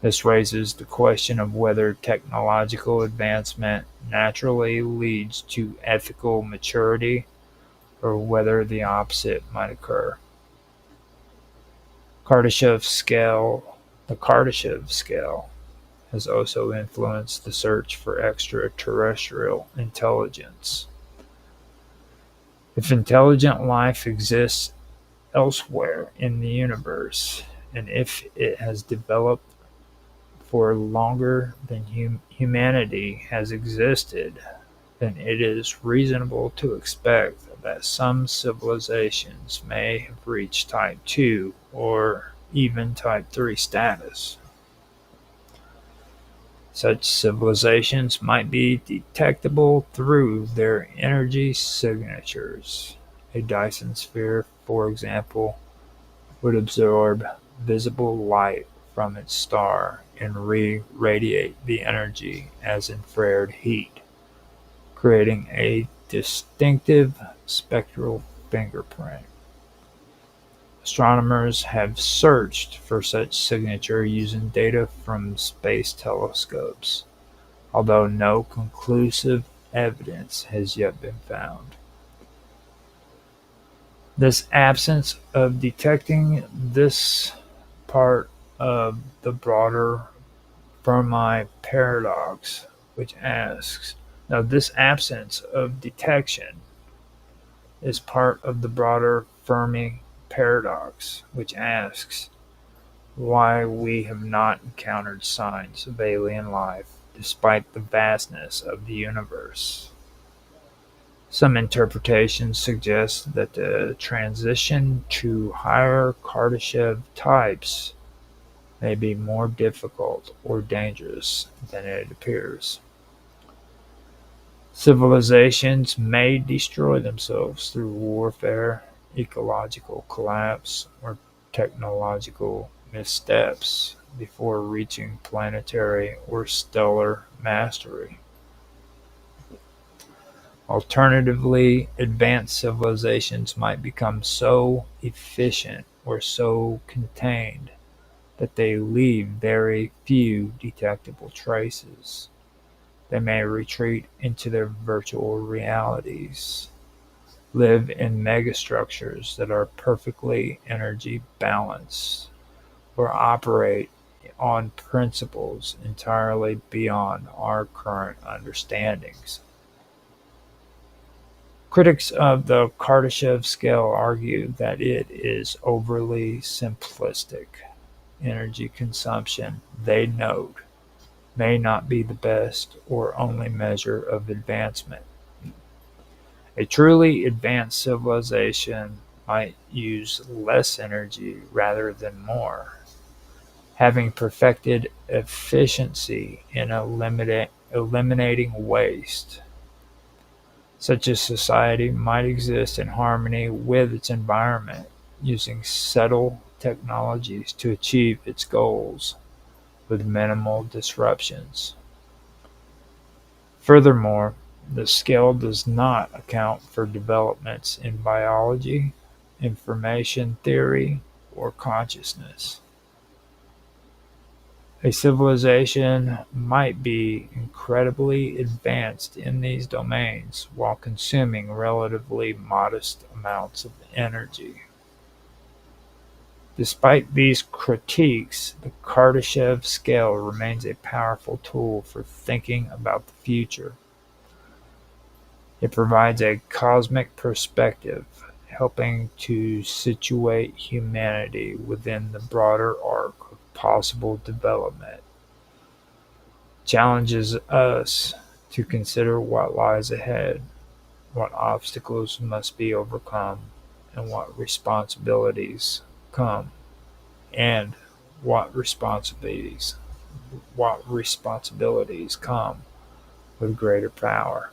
This raises the question of whether technological advancement naturally leads to ethical maturity or whether the opposite might occur. Kardashev scale, the Kardashev scale has also influenced the search for extraterrestrial intelligence. If intelligent life exists elsewhere in the universe, and if it has developed for longer than humanity has existed, then it is reasonable to expect that some civilizations may have reached Type 2 or even Type 3 status. Such civilizations might be detectable through their energy signatures. A Dyson sphere, for example, would absorb visible light from its star and radiate the energy as infrared heat, creating a distinctive spectral fingerprint. Astronomers have searched for such signature using data from space telescopes, although no conclusive evidence has yet been found. This absence of detecting this part of the broader Fermi paradox, which asks, now this absence of detection is part of the broader Fermi paradox, which asks why we have not encountered signs of alien life despite the vastness of the universe. Some interpretations suggest that the transition to higher Kardashev types may be more difficult or dangerous than it appears. Civilizations may destroy themselves through warfare, ecological collapse, or technological missteps before reaching planetary or stellar mastery. Alternatively, advanced civilizations might become so efficient or so contained that they leave very few detectable traces. They may retreat into their virtual realities, live in megastructures that are perfectly energy balanced, or operate on principles entirely beyond our current understandings. Critics of the Kardashev scale argue that it is overly simplistic. Energy consumption, they note, may not be the best or only measure of advancement. A truly advanced civilization might use less energy rather than more, having perfected efficiency in eliminating waste. Such a society might exist in harmony with its environment, using subtle technologies to achieve its goals with minimal disruptions. Furthermore, the scale does not account for developments in biology, information theory, or consciousness. A civilization might be incredibly advanced in these domains while consuming relatively modest amounts of energy. Despite these critiques, the Kardashev scale remains a powerful tool for thinking about the future. It provides a cosmic perspective, helping to situate humanity within the broader arc of possible development. Challenges us to consider what lies ahead, what obstacles must be overcome, and come, and what responsibilities come with greater power.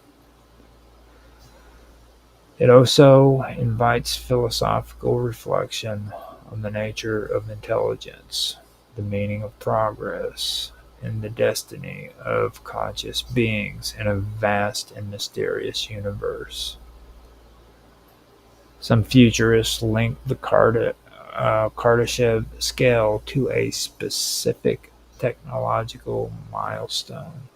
It also invites philosophical reflection on the nature of intelligence, the meaning of progress, and the destiny of conscious beings in a vast and mysterious universe. Some futurists link the Kardashev scale to a specific technological milestone.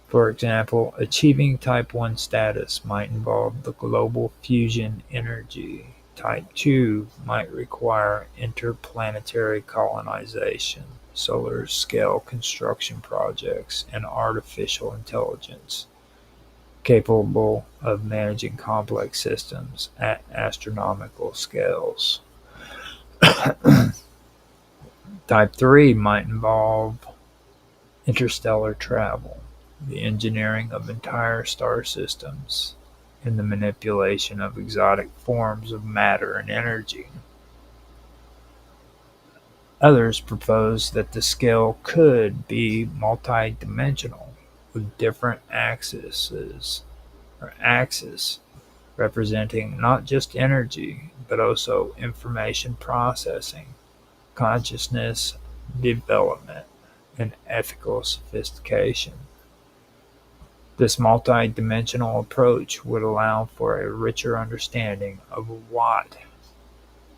For example, achieving Type 1 status might involve the global fusion energy. Type 2 might require interplanetary colonization, solar-scale construction projects, and artificial intelligence capable of managing complex systems at astronomical scales. Type 3 might involve interstellar travel, the engineering of entire star systems, and the manipulation of exotic forms of matter and energy. Others propose that the scale could be multidimensional, with different axes representing not just energy, but also information processing, consciousness development, and ethical sophistication. This multidimensional approach would allow for a richer understanding of what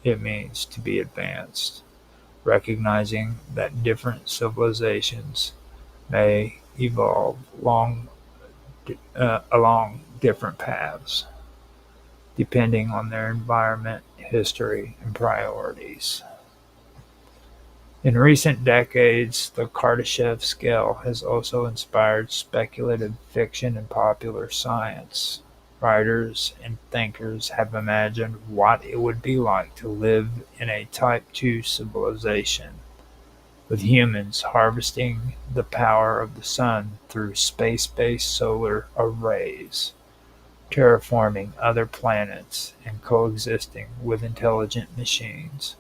it means to be advanced, recognizing that different civilizations may evolve along different paths, depending on their environment, history, and priorities. In recent decades, the Kardashev scale has also inspired speculative fiction and popular science. Writers and thinkers have imagined what it would be like to live in a Type 2 civilization, with humans harvesting the power of the sun through space-based solar arrays, terraforming other planets, and coexisting with intelligent machines.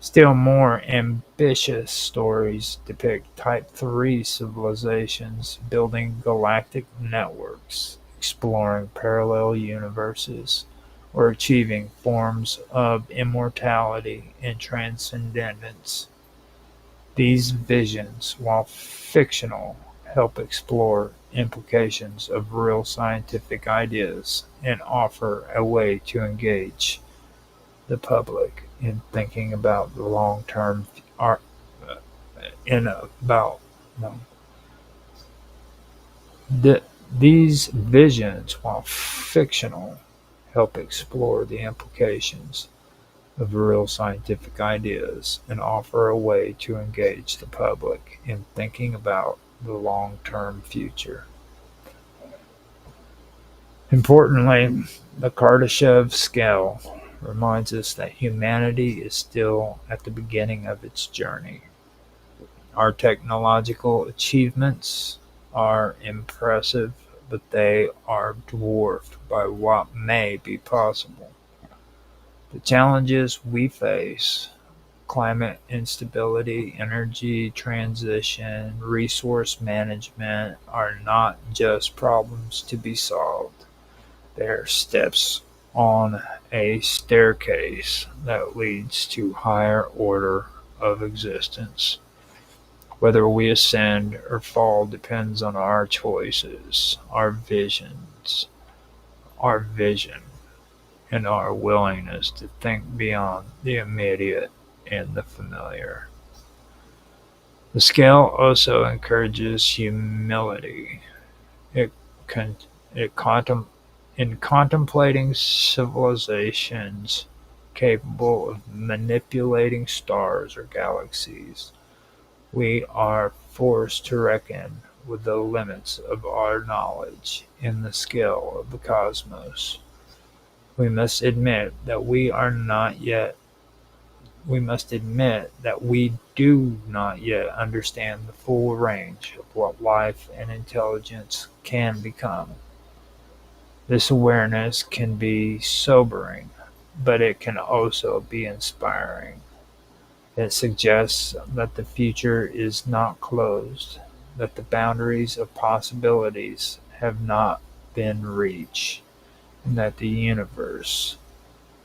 Still more ambitious stories depict Type 3 civilizations building galactic networks, exploring parallel universes, or achieving forms of immortality and transcendence. These visions, while fictional, help explore implications of real scientific ideas and offer a way to engage the public in thinking about the long-term art in about no, these visions, while fictional, help explore the implications of real scientific ideas and offer a way to engage the public in thinking about the long-term future. Importantly, the Kardashev scale reminds us that humanity is still at the beginning of its journey. Our technological achievements are impressive, but they are dwarfed by what may be possible. The challenges we face, climate instability, energy transition, resource management, are not just problems to be solved. They are steps on a staircase that leads to higher order of existence. Whether we ascend or fall depends on our choices, our vision, and our willingness to think beyond the immediate and the familiar. The scale also encourages humility. It, con- it in contemplating civilizations capable of manipulating stars or galaxies, we are forced to reckon with the limits of our knowledge in the scale of the cosmos. We must admit that we do not yet understand the full range of what life and intelligence can become. This awareness can be sobering, but it can also be inspiring. It suggests that the future is not closed, that the boundaries of possibilities have not been reached, and that the universe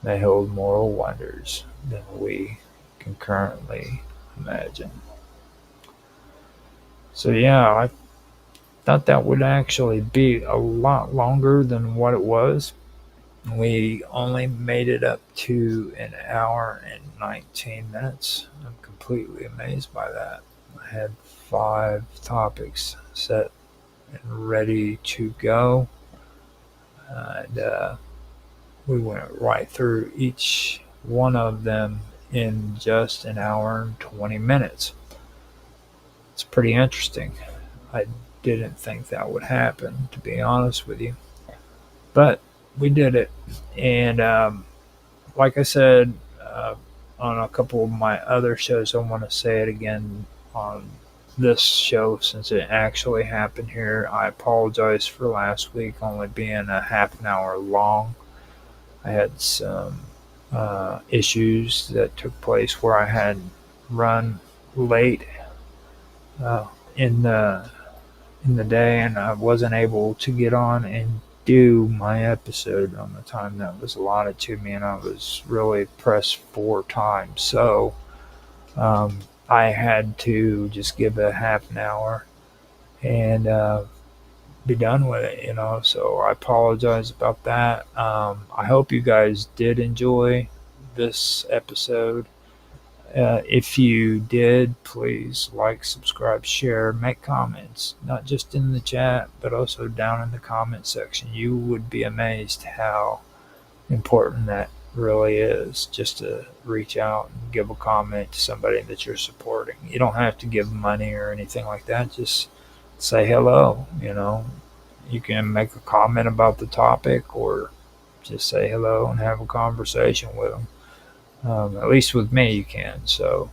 They hold more wonders than we can currently imagine. So, yeah, I thought that would actually be a lot longer than what it was. We only made it up to an hour and 19 minutes. I'm completely amazed by that. I had 5 topics set and ready to go, and we went right through each one of them in just an hour and 20 minutes. It's pretty interesting. I didn't think that would happen, to be honest with you, but we did it. And like I said, on a couple of my other shows, I want to say it again on this show since it actually happened here. I apologize for last week only being a half an hour long. I had some issues that took place where I had run late uh, in the day, and I wasn't able to get on and do my episode on the time that was allotted to me, and I was really pressed for time. So I had to just give it a half an hour and be done with it. So I apologize about that. I hope you guys did enjoy this episode. If you did, please like, subscribe, share, make comments, not just in the chat, but also down in the comment section. You would be amazed how important that really is, just to reach out and give a comment to somebody that you're supporting. You don't have to give money or anything like that. Just say hello. You can make a comment about the topic or just say hello and have a conversation with them. At least with me, you can. So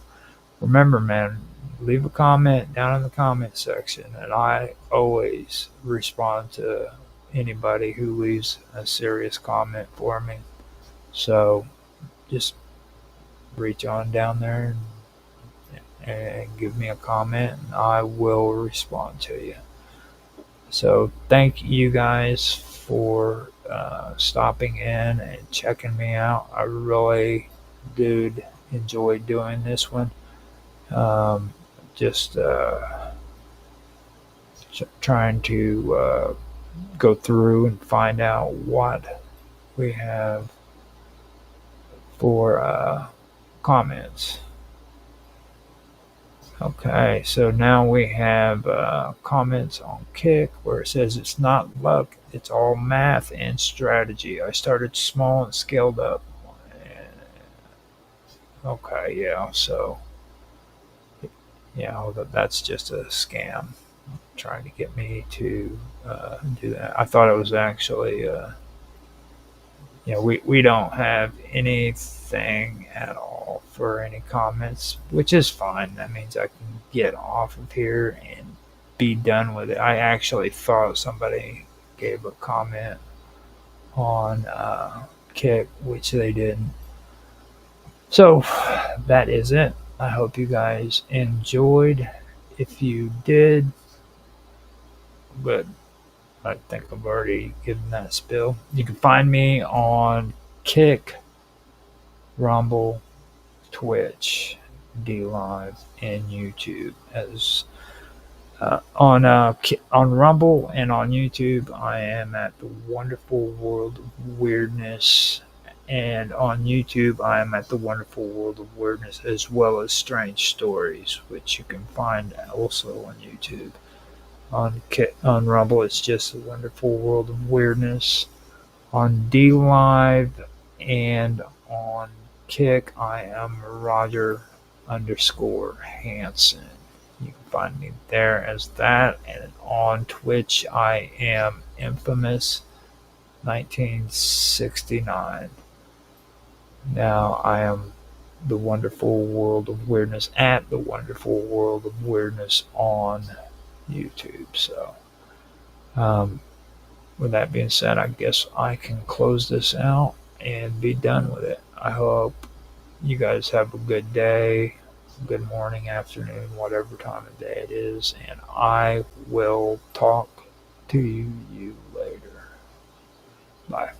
remember, man, leave a comment down in the comment section, and I always respond to anybody who leaves a serious comment for me. So just reach on down there and give me a comment, and I will respond to you. So thank you guys for stopping in and checking me out. I really did enjoy doing this one. Um, just trying to go through and find out what we have for comments. Okay, so now we have comments on Kick where it says it's not luck, it's all math and strategy. I started small and scaled up. Okay, yeah, so yeah, that's just a scam trying to get me to do that. I thought it was actually, we don't have anything at all for any comments, which is fine. That means I can get off of here and be done with it. I actually thought somebody gave a comment on Kick, which they didn't. So that is it. I hope you guys enjoyed. If you did, but I think I've already given that spill. You can find me on Kick, Rumble, Twitch, DLive, and YouTube. As on Rumble and on YouTube, I am at the Wonderful World of Weirdness, and on YouTube, I am at the Wonderful World of Weirdness, as well as Strange Stories, which you can find also on YouTube. On Rumble, it's just the Wonderful World of Weirdness. On DLive and on Kick, I am Roger _ Hanson. You can find me there as that. And on Twitch, I am Infamous 1969. Now I am the Wonderful World of Weirdness at the Wonderful World of Weirdness on YouTube. So, with that being said, I guess I can close this out and be done with it. I hope you guys have a good day, good morning, afternoon, whatever time of day it is, and I will talk to you later. Bye.